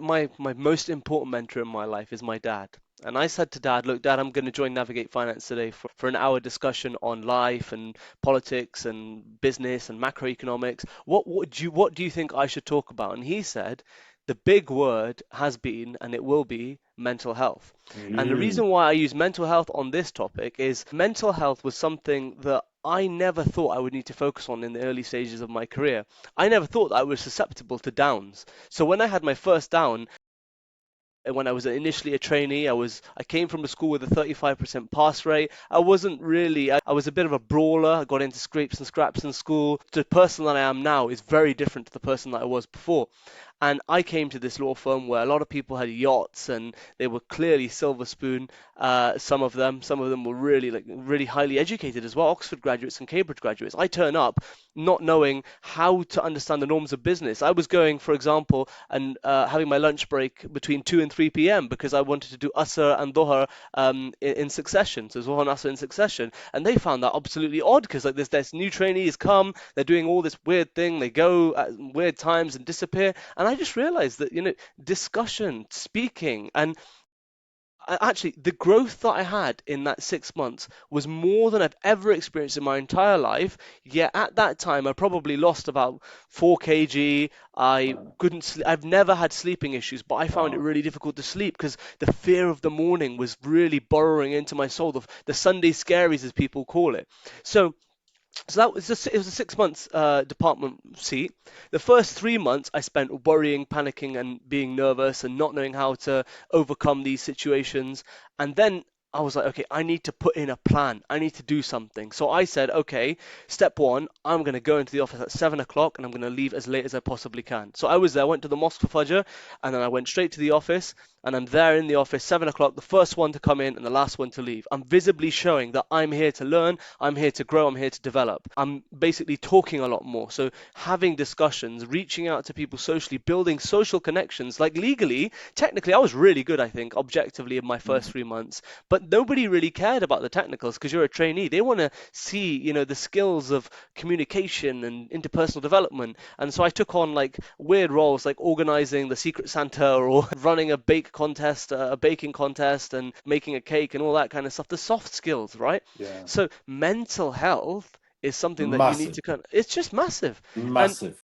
most important mentor in my life is my dad. And I said to Dad, look, Dad, I'm going to join Navigate Finance today for an hour discussion on life and politics and business and macroeconomics. What do you think I should talk about? And he said, the big word has been and it will be mental health. And the mm, reason why I use mental health on this topic is mental health was something that I never thought I would need to focus on in the early stages of my career. I never thought that I was susceptible to downs. So when I had my first down, and when I was initially a trainee, I came from a school with a 35% pass rate. I wasn't really, I was a bit of a brawler. I got into scrapes and scraps in school. The person that I am now is very different to the person that I was before. And I came to this law firm where a lot of people had yachts and they were clearly silver spoon. Some of them were really highly educated as well, Oxford graduates and Cambridge graduates. I turn up not knowing how to understand the norms of business. I was going, for example, and having my lunch break between 2 and 3 p.m. because I wanted to do Asr and Dhuhr in succession, so Zuhr and Asr in succession. And they found that absolutely odd because like this new trainees come, they're doing all this weird thing, they go at weird times and disappear. And I just realized that, discussion, speaking, and actually, the growth that I had in that 6 months was more than I've ever experienced in my entire life. Yet at that time, I probably lost about 4 kg. I wow. couldn't sleep. I've never had sleeping issues, but I found it Wow. really difficult to sleep because the fear of the morning was really burrowing into my soul. The Sunday scaries, as people call it. So it was a 6 months department seat. The first 3 months I spent worrying, panicking, and being nervous and not knowing how to overcome these situations. And then I was like, okay, I need to put in a plan. I need to do something. So I said, okay, step one, I'm going to go into the office at 7 o'clock and I'm going to leave as late as I possibly can. So I was there, went to the mosque for Fajr, and then I went straight to the office. And I'm there in the office 7 o'clock, the first one to come in and the last one to leave. I'm visibly showing that I'm here to learn, I'm here to grow, I'm here to develop. I'm basically talking a lot more. So having discussions, reaching out to people socially, building social connections. Like legally, technically, I was really good, I think, objectively in my first 3 months. But nobody really cared about the technicals because you're a trainee. They want to see, the skills of communication and interpersonal development. And so I took on like weird roles like organizing the Secret Santa or running a baking contest and making a cake and all that kind of stuff. The soft skills, right? Yeah. So mental health is something that you need Massive. to it's just massive. And Massive.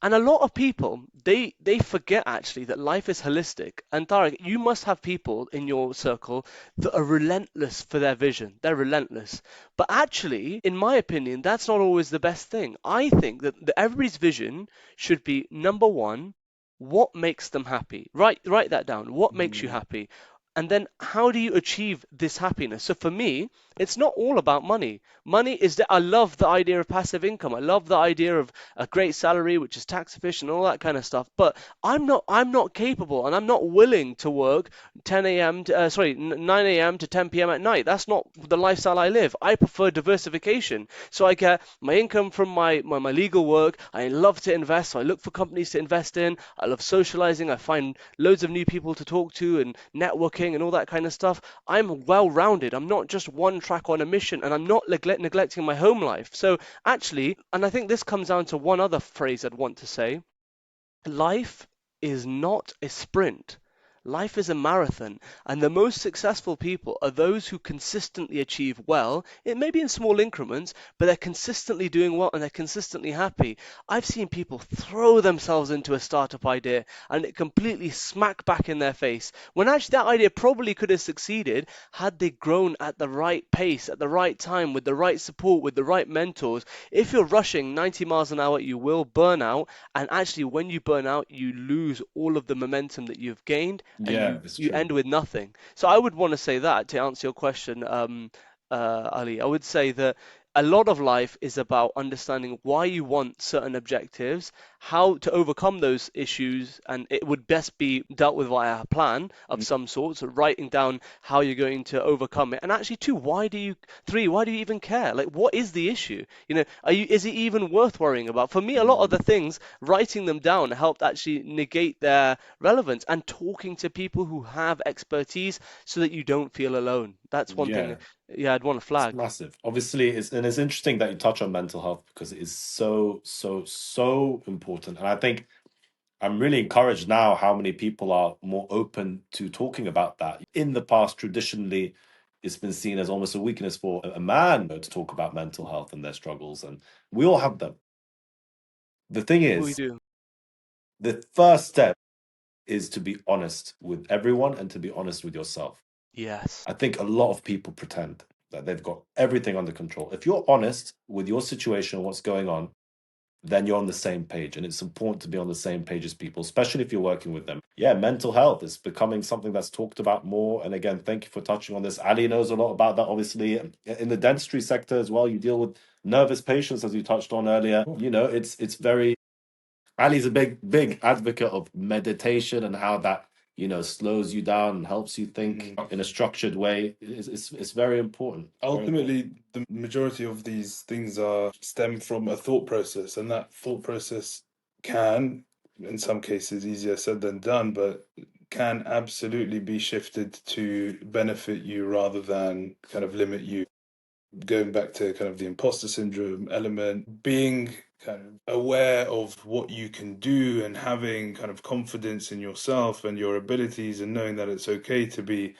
and a lot of people, they forget actually that life is holistic. And Tariq, you must have people in your circle that are relentless for their vision. They're relentless. But actually, in my opinion, that's not always the best thing. I think that everybody's vision should be number one, what makes them happy? Write that down. What makes you Mm. happy? And then how do you achieve this happiness? So for me, it's not all about money. Money is that I love the idea of passive income. I love the idea of a great salary, which is tax efficient, and all that kind of stuff. But I'm not capable, and I'm not willing to work 10 a.m. to, 9 a.m. to 10 p.m. at night. That's not the lifestyle I live. I prefer diversification. So I get my income from my legal work. I love to invest, so I look for companies to invest in. I love socializing. I find loads of new people to talk to and networking and all that kind of stuff. I'm well rounded. I'm not just one track on a mission, and I'm not neglecting my home life. So actually, and I think this comes down to one other phrase I'd want to say: life is not a sprint. Life is a marathon, and the most successful people are those who consistently achieve well. It may be in small increments, but they're consistently doing well and they're consistently happy. I've seen people throw themselves into a startup idea and it completely smack back in their face, when actually that idea probably could have succeeded had they grown at the right pace, at the right time, with the right support, with the right mentors. If you're rushing 90 miles an hour, you will burn out, and actually when you burn out, you lose all of the momentum that you've gained, and Yeah, you it's you true. end with nothing. So I would want to say that to answer your question, Ali. I would say that a lot of life is about understanding why you want certain objectives, how to overcome those issues, and it would best be dealt with via a plan of some sort. So writing down how you're going to overcome it, and actually, two, why do you even care? Like, what is the issue? Is it even worth worrying about? For me, a lot of the things, writing them down helped actually negate their relevance, and talking to people who have expertise so that you don't feel alone. That's one thing, Yeah, yeah, I'd want to it's flag. massive. Obviously, it's interesting that you touch on mental health because it is so, so, so important. And I think I'm really encouraged now how many people are more open to talking about that. In the past, traditionally, it's been seen as almost a weakness for a man to talk about mental health and their struggles, and we all have them. The thing We is, do. the first step is to be honest with everyone and to be honest with yourself. Yes. I think a lot of people pretend that they've got everything under control. If you're honest with your situation, what's going on, then you're on the same page. And it's important to be on the same page as people, especially if you're working with them. Yeah, mental health is becoming something that's talked about more. And again, thank you for touching on this. Ali knows a lot about that, obviously. In the dentistry sector as well, you deal with nervous patients, as you touched on earlier. It's very Ali's a big advocate of meditation and how that slows you down and helps you think in a structured way. It's very important. Ultimately, the majority of these things are stem from a thought process, and that thought process can, in some cases, easier said than done, but can absolutely be shifted to benefit you rather than kind of limit you. Going back to kind of the imposter syndrome element, being kind of aware of what you can do and having kind of confidence in yourself and your abilities, and knowing that it's okay to be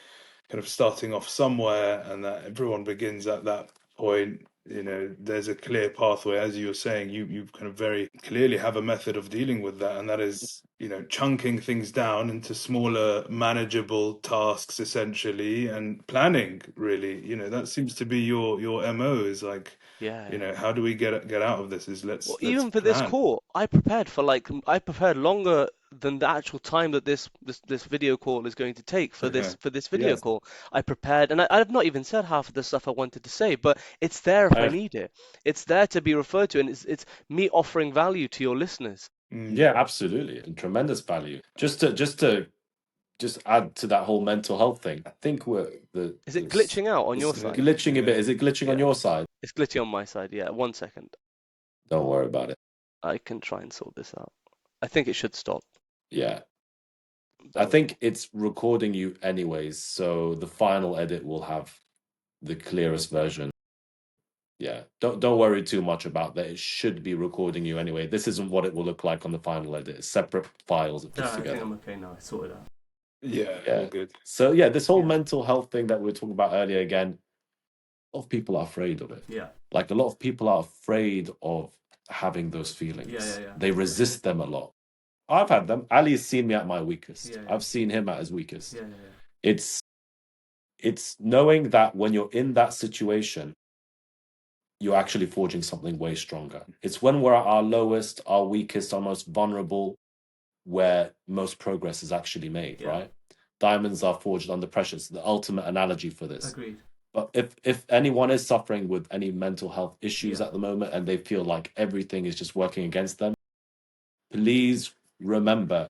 kind of starting off somewhere and that everyone begins at that point. There's a clear pathway, as you were saying. You kind of very clearly have a method of dealing with that, and that is chunking things down into smaller manageable tasks, essentially, and planning. Really, that seems to be your MO, is like, Yeah, yeah. how do we get out of this? Is Well, let's even for this plan. call, I prepared longer than the actual time that this video call is going to take for this video Yes. call. I prepared, and I've not even said half of the stuff I wanted to say, but it's there if I need it. It's there to be referred to, and it's me offering value to your listeners. Yeah, absolutely, and tremendous value. Just add to that whole mental health thing. I think we're the Is it this glitching out on your it's side? glitching a bit. Is it glitching on Yeah, your side? it's glitching on my side. Yeah, 1 second. Don't worry about it. I can try and sort this out. I think it should stop. Yeah. Bear I with me. think it's recording you anyways, so the final edit will have the clearest version. Yeah. Don't worry too much about that. It should be recording you anyway. This isn't what it will look like on the final edit. It's separate files it puts No, I think together. I'm okay now. I sorted out. Yeah, all Yeah. good. So yeah, this whole Yeah. mental health thing that we were talking about earlier again, a lot of people are afraid of it. Yeah. Like a lot of people are afraid of having those feelings. Yeah. They resist them a lot. I've had them. Ali's seen me at my weakest. Yeah. I've seen him at his weakest. Yeah. It's knowing that when you're in that situation, you're actually forging something way stronger. It's when we're at our lowest, our weakest, our most vulnerable, where most progress is actually made, Yeah. right? diamonds are forged under pressure. It's the ultimate analogy for this. Agreed. But if anyone is suffering with any mental health issues Yeah. at the moment and they feel like everything is just working against them, please remember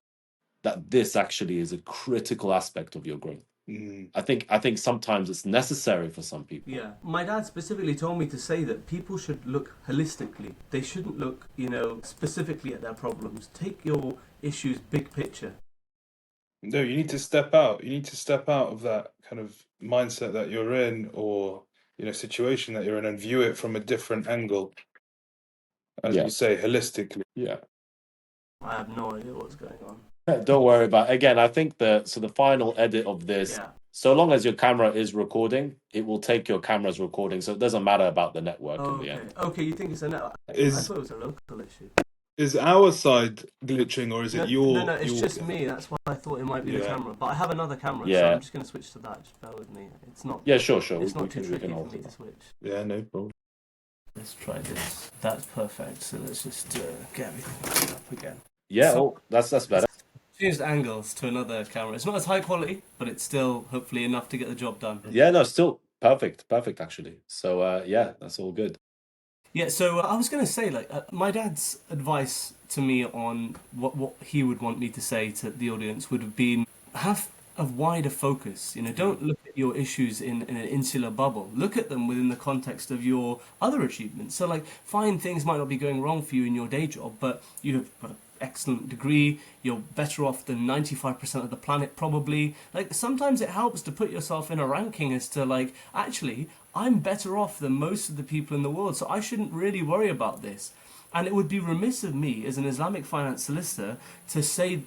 that this actually is a critical aspect of your growth. I think sometimes it's necessary for some people. Yeah. My dad specifically told me to say that people should look holistically. They shouldn't look, specifically at their problems. Take your issues big picture. No, you need to step out. You need to step out of that kind of mindset that you're in, or situation that you're in, and view it from a different angle. As you say, holistically. Yeah. I have no idea what's going on. Don't worry about it. Again, I think the final edit of this, so long as your camera is recording, it will take your camera's recording, so it doesn't matter about the network in the end. Okay, you think it's a network? I thought it was a local issue. Is our side glitching, or is it your... No, it's just me. That's why I thought it might be the camera. But I have another camera, so I'm just going to switch to that. Just bear with me. It's not... Yeah, sure. It's not too tricky for me to switch. Yeah, no problem. Let's try this. That's perfect. So let's just get everything up again. Yeah, that's better. Changed angles to another camera. It's not as high quality, but it's still hopefully enough to get the job done. Yeah, no, still perfect actually. So yeah, that's all good. Yeah, so I was going to say, my dad's advice to me on what he would want me to say to the audience would have been, have a wider focus. Don't look at your issues in an insular bubble. Look at them within the context of your other achievements. So, fine, things might not be going wrong for you in your day job, but you have got an excellent degree, you're better off than 95% of the planet probably. Sometimes it helps to put yourself in a ranking as to, actually, I'm better off than most of the people in the world, so I shouldn't really worry about this. And it would be remiss of me as an Islamic finance solicitor to say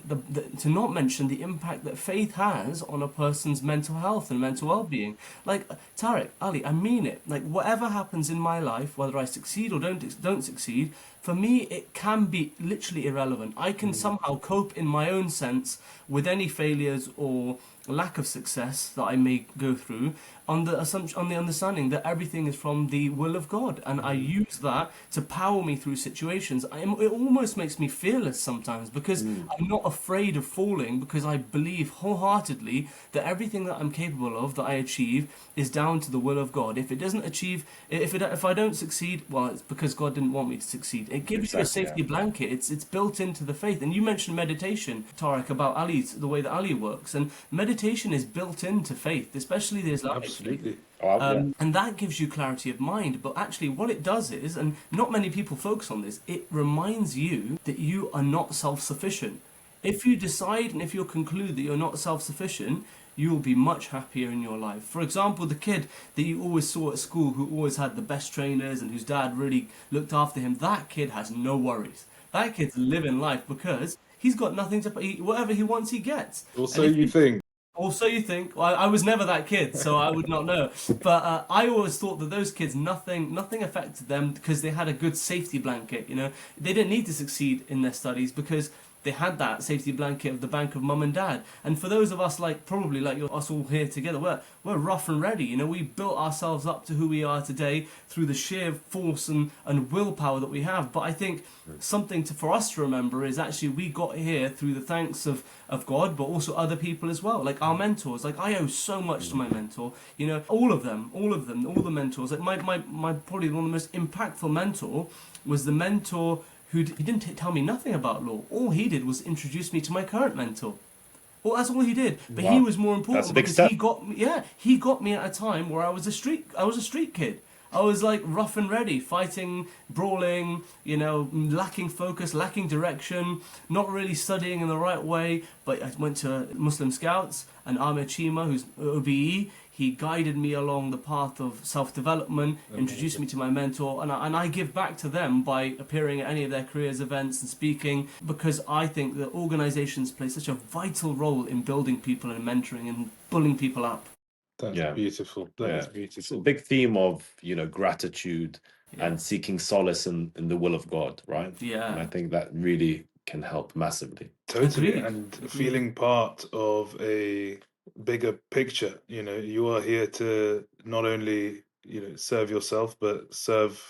to not mention the impact that faith has on a person's mental health and mental well-being. Tariq, Ali, I mean it. Whatever happens in my life, whether I succeed or don't succeed, for me it can be literally irrelevant. I can somehow cope in my own sense with any failures or lack of success that I may go through on the understanding that everything is from the will of God, and I use that to power me through situations. It almost makes me fearless sometimes, because I'm not afraid of falling, because I believe wholeheartedly that everything that I'm capable of, that I achieve, is down to the will of God. If it doesn't achieve, if I don't succeed, well, it's because God didn't want me to succeed. It gives you a safety blanket. It's built into the faith. And you mentioned meditation, Tariq, about the way that Ali works, and meditation is built into faith, especially the Islamic. Absolutely. And that gives you clarity of mind. But actually what it does is, and not many people focus on this, it reminds you that you are not self-sufficient. If you decide and if you conclude that you're not self-sufficient, you will be much happier in your life. For example, the kid that you always saw at school who always had the best trainers and whose dad really looked after him, that kid has no worries. That kid's living life because he's got nothing to pay. Whatever he wants, he gets. Also, you think. Also, you think. Well, I was never that kid, so I would not know. But I always thought that those kids, nothing affected them because they had a good safety blanket. They didn't need to succeed in their studies because they had that safety blanket of the bank of mum and dad. And for those of us probably us all here together, we're rough and ready. We built ourselves up to who we are today through the sheer force and willpower that we have. But I think something for us to remember is actually we got here through the thanks of God, but also other people as well, like our mentors. I owe so much to my mentor. All of them, all the mentors. My probably one of the most impactful mentor was the mentor he didn't tell me nothing about law. All he did was introduce me to my current mentor. Well, that's all he did. But he was more important because he got me at a time where I was a street kid. I was rough and ready, fighting, brawling, lacking focus, lacking direction, not really studying in the right way. But I went to Muslim Scouts, and Amir Chima, who's OBE, he guided me along the path of self-development, introduced me to my mentor, and I give back to them by appearing at any of their careers events and speaking, because I think that organisations play such a vital role in building people and mentoring and pulling people up. That's beautiful. That's beautiful. It's a big theme of gratitude and seeking solace in the will of God, right? Yeah. And I think that really can help massively. Totally. And feeling part of a bigger picture. You are here to not only serve yourself but serve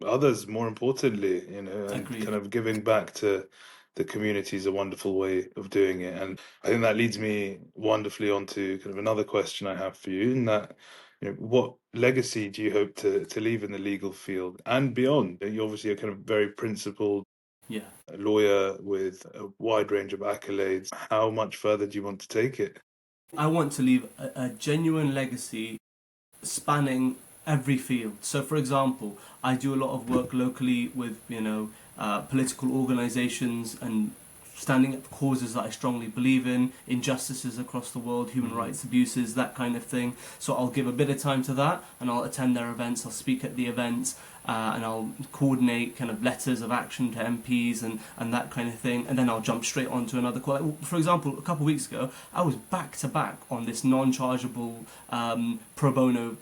others, more importantly, and kind of giving back to the community is a wonderful way of doing it. And I think that leads me wonderfully onto kind of another question I have for you, in that, what legacy do you hope to leave in the legal field and beyond? You obviously are kind of very principled, a lawyer with a wide range of accolades. How much further do you want to take it? I want to leave a genuine legacy spanning every field. So, for example, I do a lot of work locally with, political organizations and standing up for causes that I strongly believe in, injustices across the world, human rights abuses, that kind of thing. So I'll give a bit of time to that, and I'll attend their events, I'll speak at the events, and I'll coordinate kind of letters of action to MPs and that kind of thing, and then I'll jump straight on to another call. For example, a couple of weeks ago, I was back to back on this non-chargeable pro bono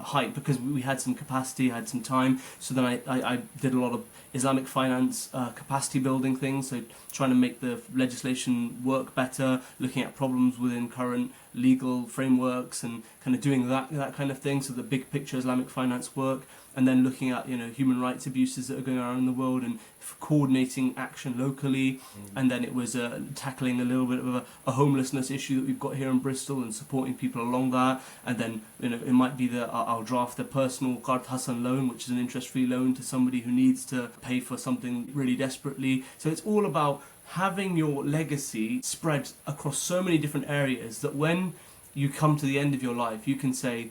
hype because we had some capacity, had some time. So then I did a lot of Islamic finance capacity building things, so trying to make the legislation work better, looking at problems within current legal frameworks and kind of doing that kind of thing, so the big picture Islamic finance work, and then looking at human rights abuses that are going on in the world and coordinating action locally. And then it was tackling a little bit of a homelessness issue that we've got here in Bristol and supporting people along that. And then it might be that I'll draft a personal Qard Hasan loan, which is an interest-free loan to somebody who needs to pay for something really desperately. So it's all about having your legacy spread across so many different areas that when you come to the end of your life, you can say,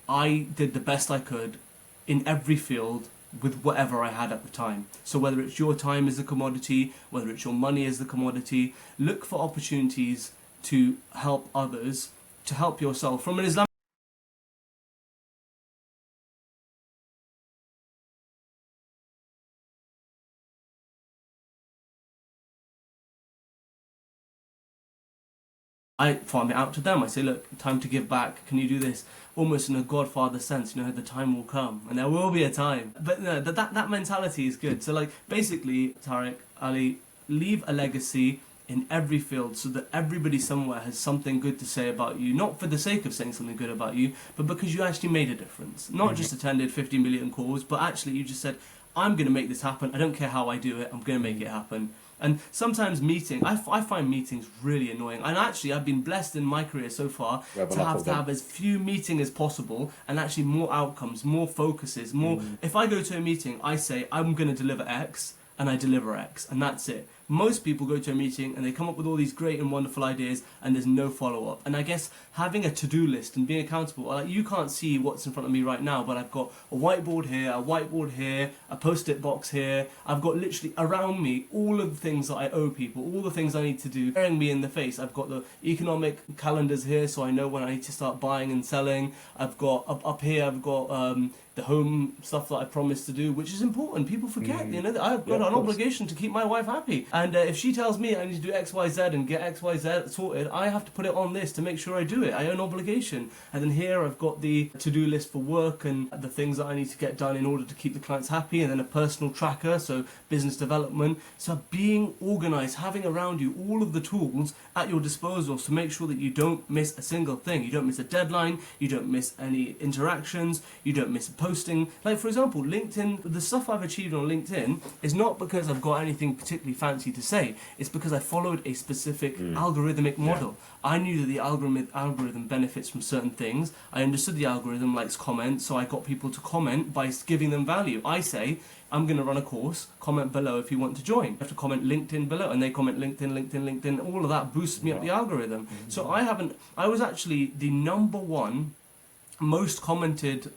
I did the best I could in every field with whatever I had at the time. So whether it's your time as a commodity, whether it's your money as the commodity, look for opportunities to help others, to help yourself. From an Islamic I farm it out to them. I say, look, time to give back. Can you do this? Almost in a Godfather sense, the time will come, and there will be a time. But no, that mentality is good. So, like, basically, Tariq, Ali, leave a legacy in every field so that everybody somewhere has something good to say about you, not for the sake of saying something good about you, but because you actually made a difference. Not just attended 50 million calls, but actually you just said, I'm going to make this happen. I don't care how I do it. I'm going to make it happen. And sometimes I find meetings really annoying. And actually, I've been blessed in my career so far to have as few meetings as possible, and actually more outcomes, more focuses, more. If I go to a meeting, I say, I'm going to deliver X, and I deliver X, and that's it. Most people go to a meeting and they come up with all these great and wonderful ideas and there's no follow-up. And I guess having a to-do list and being accountable, like, you can't see what's in front of me right now, but I've got a whiteboard here, a post-it box here. I've got literally around me all of the things that I owe people, all the things I need to do, staring me in the face. I've got the economic calendars here, so I know when I need to start buying and selling. I've got up here, I've got the home stuff that I promised to do, which is important. People forget, that I've got an obligation to keep my wife happy. And if she tells me I need to do X, Y, Z and get X, Y, Z sorted, I have to put it on this to make sure I do it. I owe an obligation. And then here I've got the to-do list for work and the things that I need to get done in order to keep the clients happy, and then a personal tracker, so business development. So being organised, having around you all of the tools at your disposal to make sure that you don't miss a single thing. You don't miss a deadline, you don't miss any interactions, you don't miss a posting. Like, for example, LinkedIn, the stuff I've achieved on LinkedIn is not because I've got anything particularly fancy to say. It's because I followed a specific algorithmic model. I knew that the algorithm benefits from certain things. I understood the algorithm likes comments, so I got people to comment by giving them value. I say, I'm going to run a course, comment below if you want to join. You have to comment LinkedIn below, and they comment LinkedIn. All of that boosts me up the algorithm. So I was actually the number one most commented,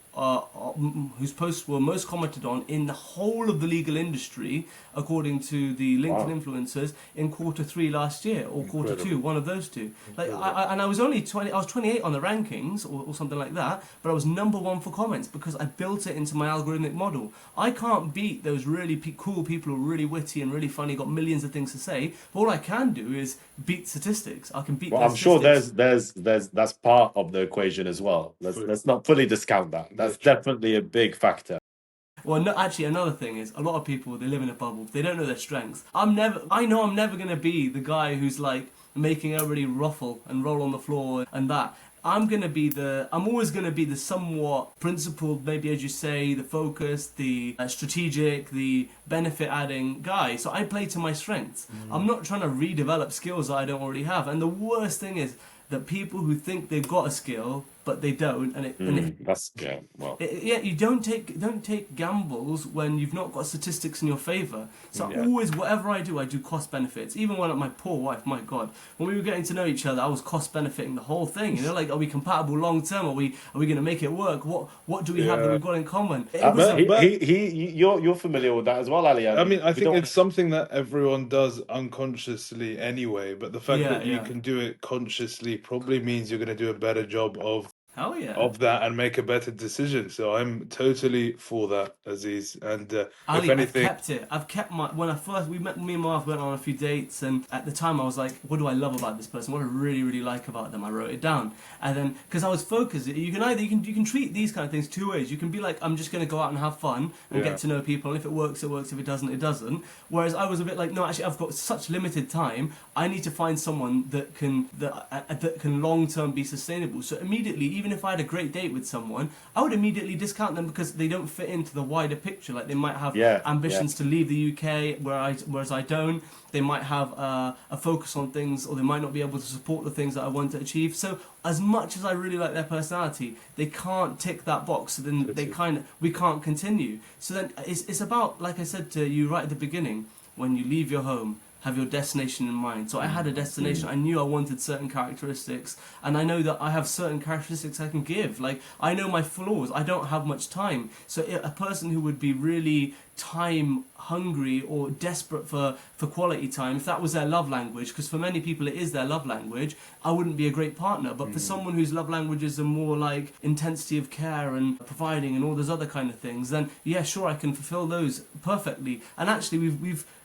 whose posts were most commented on in the whole of the legal industry, according to the LinkedIn influencers, in Q3 last year, or Q2, one of those two. Like, I was only 20, I was 28 on the rankings, or something like that, but I was number one for comments because I built it into my algorithmic model. I can't beat those really cool people who are really witty and really funny, got millions of things to say, but all I can do is beat statistics. I can beat I'm sure there's that's part of the equation as well. Let's not fully discount that. That's definitely a big factor. Well, no, actually, another thing is, a lot of people, they live in a bubble. They don't know their strengths. I know I'm never going to be the guy who's like making everybody ruffle and roll on the floor and that. I'm always going to be the somewhat principled, maybe as you say, the focused, the strategic, the benefit adding guy. So I play to my strengths. I'm not trying to redevelop skills that I don't already have. And the worst thing is that people who think they've got a skill but they don't, you don't take gambles when you've not got statistics in your favor. So always, whatever I do cost benefits. Even when my poor wife, my God, when we were getting to know each other, I was cost benefiting the whole thing. You know, like, are we compatible long term? Are we going to make it work? What do we have that we've got in common? You're familiar with that as well, Ali. I mean, I think it's something that everyone does unconsciously anyway, but the fact that you can do it consciously probably means you're going to do a better job of that and make a better decision. So I'm totally for that, Aziz. And Ali, if anything, I've kept my, when me and my wife went on a few dates, and at the time I was like, what do I love about this person? What do I really, really like about them? I wrote it down. And then, because I was focused, you can treat these kind of things two ways. You can be like, I'm just going to go out and have fun and get to know people, and if it works, it works. If it doesn't, it doesn't. Whereas I was a bit like, no, actually, I've got such limited time. I need to find someone that can long term be sustainable. So immediately, even if I had a great date with someone, I would immediately discount them because they don't fit into the wider picture. Like, they might have ambitions to leave the UK, whereas I don't. They might have a focus on things, or they might not be able to support the things that I want to achieve. So as much as I really like their personality, they can't tick that box. So then we can't continue. So then it's about, like I said to you right at the beginning, when you leave your home, have your destination in mind. So I had a destination. I knew I wanted certain characteristics, and I know that I have certain characteristics I can give. Like, I know my flaws. I don't have much time. So a person who would be really time hungry or desperate for quality time, if that was their love language, because for many people it is their love language, I wouldn't be a great partner. But for someone whose love languages are more like intensity of care and providing and all those other kind of things, then yeah, sure, I can fulfill those perfectly. And actually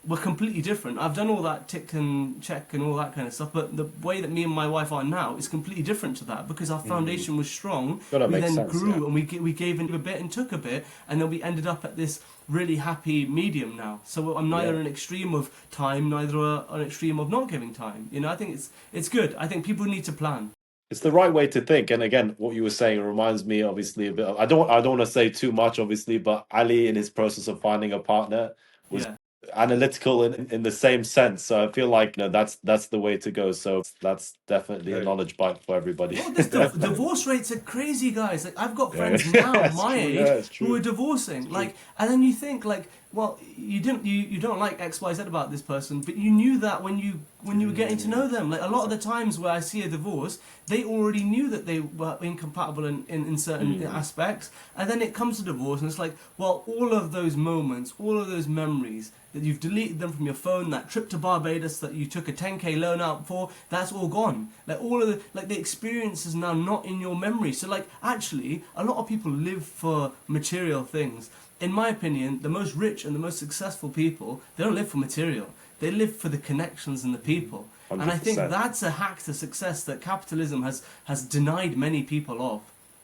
we're completely different. I've done all that tick and check and all that kind of stuff, but the way that me and my wife are now is completely different to that, because our foundation was strong. We then grew, and we gave in a bit and took a bit, and then we ended up at this really happy medium now. So I'm neither an extreme of time, neither an extreme of not giving time. You know, I think it's good. I think people need to plan. It's the right way to think. And again, what you were saying reminds me, obviously, a bit of, I don't want to say too much, obviously, but Ali, in his process of finding a partner, was analytical in the same sense. So I feel like, that's the way to go. So that's definitely a knowledge bite for everybody. Oh, divorce rates are crazy, guys. Like, I've got friends now my age who are divorcing. Like, and then you think, like, well, you don't like XYZ about this person, but you knew that when you were getting to know them. Like, a lot of the times where I see a divorce, they already knew that they were incompatible in certain aspects, and then it comes to divorce, and it's like, well, all of those moments, all of those memories, that you've deleted them from your phone, that trip to Barbados that you took a 10k loan out for, that's all gone. Like, all of the experience is now not in your memory. So, like, actually, a lot of people live for material things. In my opinion, the most rich and the most successful people, they don't live for material. They live for the connections and the people. 100%. And I think that's a hack to success that capitalism has denied many people of.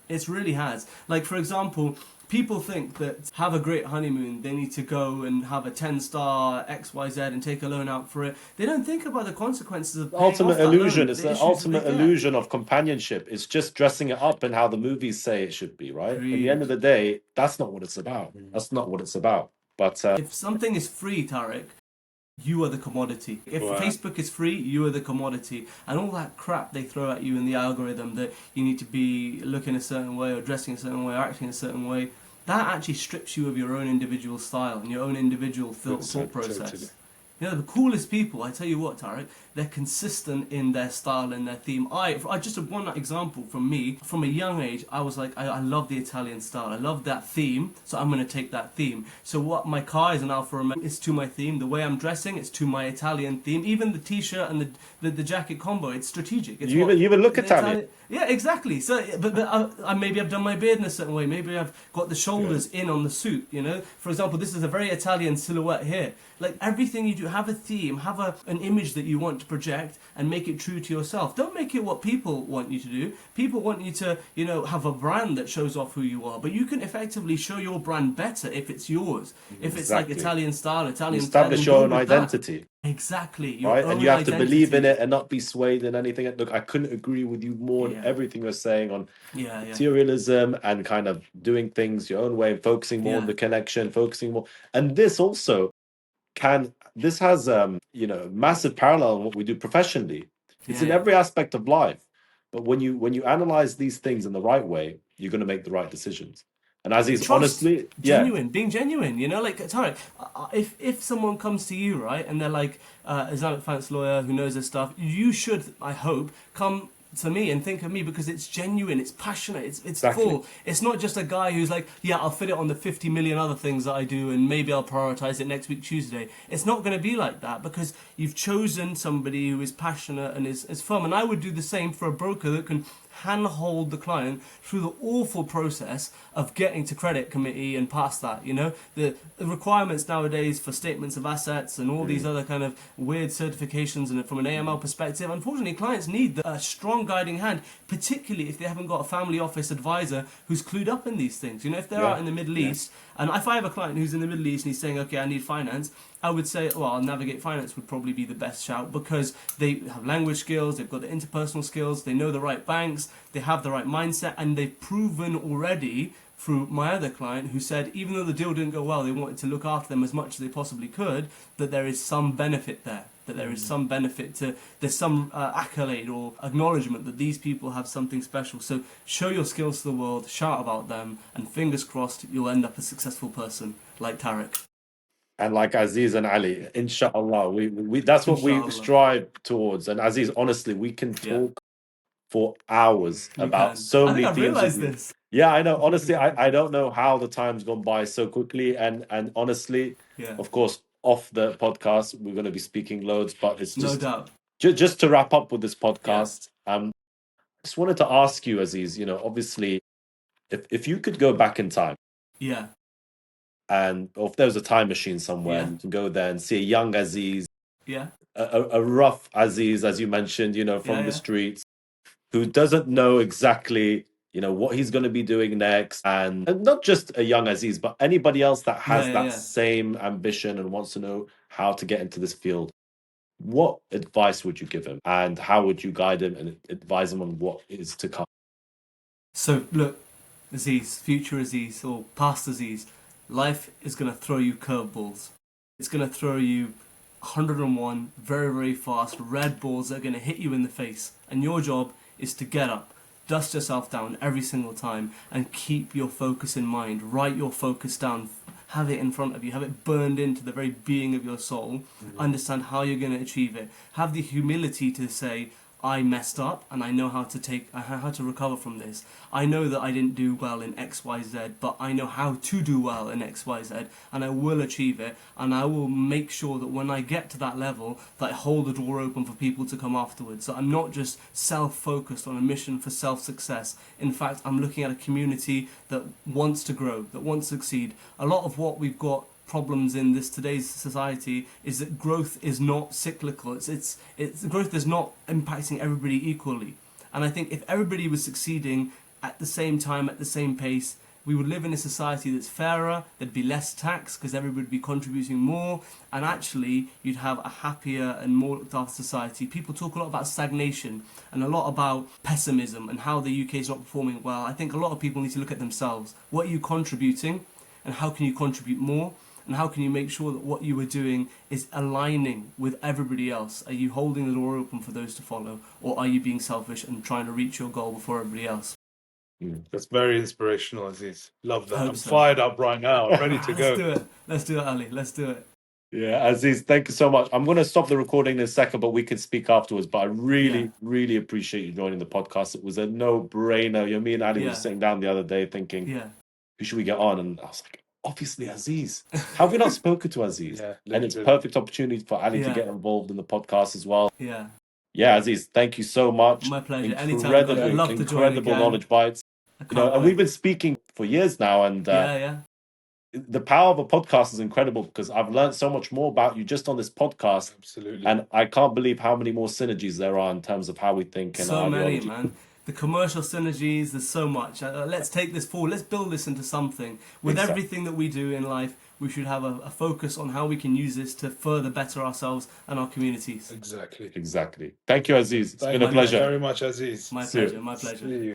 It really has. Like, for example, people think that have a great honeymoon, they need to go and have a 10-star XYZ and take a loan out for it. They don't think about the consequences of ultimate illusion. It's the ultimate illusion of companionship. It's just dressing it up and how the movies say it should be, right? At the end of the day, that's not what it's about. That's not what it's about. But if something is free, Tariq, you are the commodity. If Facebook is free, you are the commodity. And all that crap they throw at you in the algorithm, that you need to be looking a certain way or dressing a certain way or acting a certain way, that actually strips you of your own individual style and your own individual thought process. You know, the coolest people, I tell you what, Tariq, they're consistent in their style and their theme. I just one example from me. From a young age, I was like, I love the Italian style. I love that theme, so I'm going to take that theme. So what my car is an Alfa Romeo, it's to my theme. The way I'm dressing, it's to my Italian theme. Even the T-shirt and the jacket combo, it's strategic. It's you even look Italian. Yeah, exactly. So, but I maybe I've done my beard in a certain way. Maybe I've got the shoulders in on the suit. You know, for example, this is a very Italian silhouette here. Like, everything you do, have a theme, have an image that you want to project and make it true to yourself. Don't make it what people want you to do. People want you to, have a brand that shows off who you are, but you can effectively show your brand better if it's yours. If it's like Italian style, Italian establish style, your own identity. Exactly. Right, and you have to believe in it and not be swayed in anything. Look, I couldn't agree with you more on everything you're saying on materialism and kind of doing things your own way, focusing more on the connection, focusing more. And this also this has massive parallel in what we do professionally. It's in every aspect of life. But when you analyze these things in the right way, you're going to make the right decisions. And Aziz, honestly, being genuine, like Tariq, if someone comes to you, right, and they're like Islamic finance lawyer who knows their stuff, you should, I hope, come to me and think of me because it's genuine, it's passionate, it's full. It's not just a guy who's like, I'll fit it on the 50 million other things that I do and maybe I'll prioritize it next week Tuesday. It's not going to be like that because you've chosen somebody who is passionate and is firm. And I would do the same for a broker that can handhold the client through the awful process of getting to credit committee and past that. The requirements nowadays for statements of assets and all these other kind of weird certifications, and from an AML perspective, unfortunately clients need a strong guiding hand, particularly if they haven't got a family office advisor who's clued up in these things. If they're out in the Middle East, and if I have a client who's in the Middle East and he's saying, okay, I need finance, I would say, Navigate Finance would probably be the best shout because they have language skills, they've got the interpersonal skills, they know the right banks, they have the right mindset, and they've proven already through my other client who said even though the deal didn't go well, they wanted to look after them as much as they possibly could, that there is some benefit there, there's some accolade or acknowledgement that these people have something special. So show your skills to the world, shout about them, and fingers crossed you'll end up a successful person like Tariq. And like Aziz and Ali, inshallah, we that's what we strive towards. And Aziz, honestly, we can talk for hours about so many things. I realized this. Yeah, I know. Honestly, I don't know how the time's gone by so quickly. And honestly, of course, off the podcast, we're going to be speaking loads, but it's just, no doubt. Just to wrap up with this podcast, just wanted to ask you, Aziz, obviously, if you could go back in time. Yeah. And if there was a time machine somewhere, and you can go there and see a young Aziz, a rough Aziz, as you mentioned, from the streets, who doesn't know exactly, what he's going to be doing next, and not just a young Aziz, but anybody else that has that same ambition and wants to know how to get into this field. What advice would you give him, and how would you guide him and advise him on what is to come? So, look, Aziz, future Aziz, or past Aziz, life is going to throw you curveballs. It's going to throw you 101 very, very fast red balls that are going to hit you in the face. And your job is to get up, dust yourself down every single time, and keep your focus in mind. Write your focus down. Have it in front of you. Have it burned into the very being of your soul. Understand how you're going to achieve it. Have the humility to say, I messed up and I know how to recover from this. I know that I didn't do well in XYZ, but I know how to do well in XYZ, and I will achieve it, and I will make sure that when I get to that level that I hold the door open for people to come afterwards. So I'm not just self-focused on a mission for self-success. In fact, I'm looking at a community that wants to grow, that wants to succeed. A lot of what we've got problems in today's society is that growth is not cyclical. It's growth is not impacting everybody equally. And I think if everybody was succeeding at the same time, at the same pace, we would live in a society that's fairer, there'd be less tax because everybody would be contributing more, and actually you'd have a happier and more looked after society. People talk a lot about stagnation and a lot about pessimism and how the UK is not performing well. I think a lot of people need to look at themselves. What are you contributing, and how can you contribute more? And how can you make sure that what you are doing is aligning with everybody else? Are you holding the door open for those to follow? Or are you being selfish and trying to reach your goal before everybody else? That's very inspirational, Aziz. Love that. I'm fired up right now. I'm ready to go. Let's do it, Ali. Let's do it. Yeah, Aziz, thank you so much. I'm going to stop the recording in a second, but we can speak afterwards. But I really appreciate you joining the podcast. It was a no-brainer. Me and Ali were sitting down the other day thinking, who should we get on? And I was like, obviously Aziz. How have we not spoken to Aziz? And it's a perfect opportunity for Ali to get involved in the podcast as well. Yeah, Aziz, thank you so much. My pleasure. Anytime. I'd love to join incredible knowledge bites. And we've been speaking for years now, and the power of a podcast is incredible, because I've learned so much more about you just on this podcast. Absolutely. And I can't believe how many more synergies there are in terms of how we think and So our many, ideology. man. The commercial synergies, there's so much. Let's take this forward. Let's build this into something. With Exactly. everything that we do in life, we should have a focus on how we can use this to further better ourselves and our communities. Exactly. Exactly. Thank you, Aziz. It's Thank been a you pleasure. very much, Aziz. My See you. pleasure, my pleasure. See you.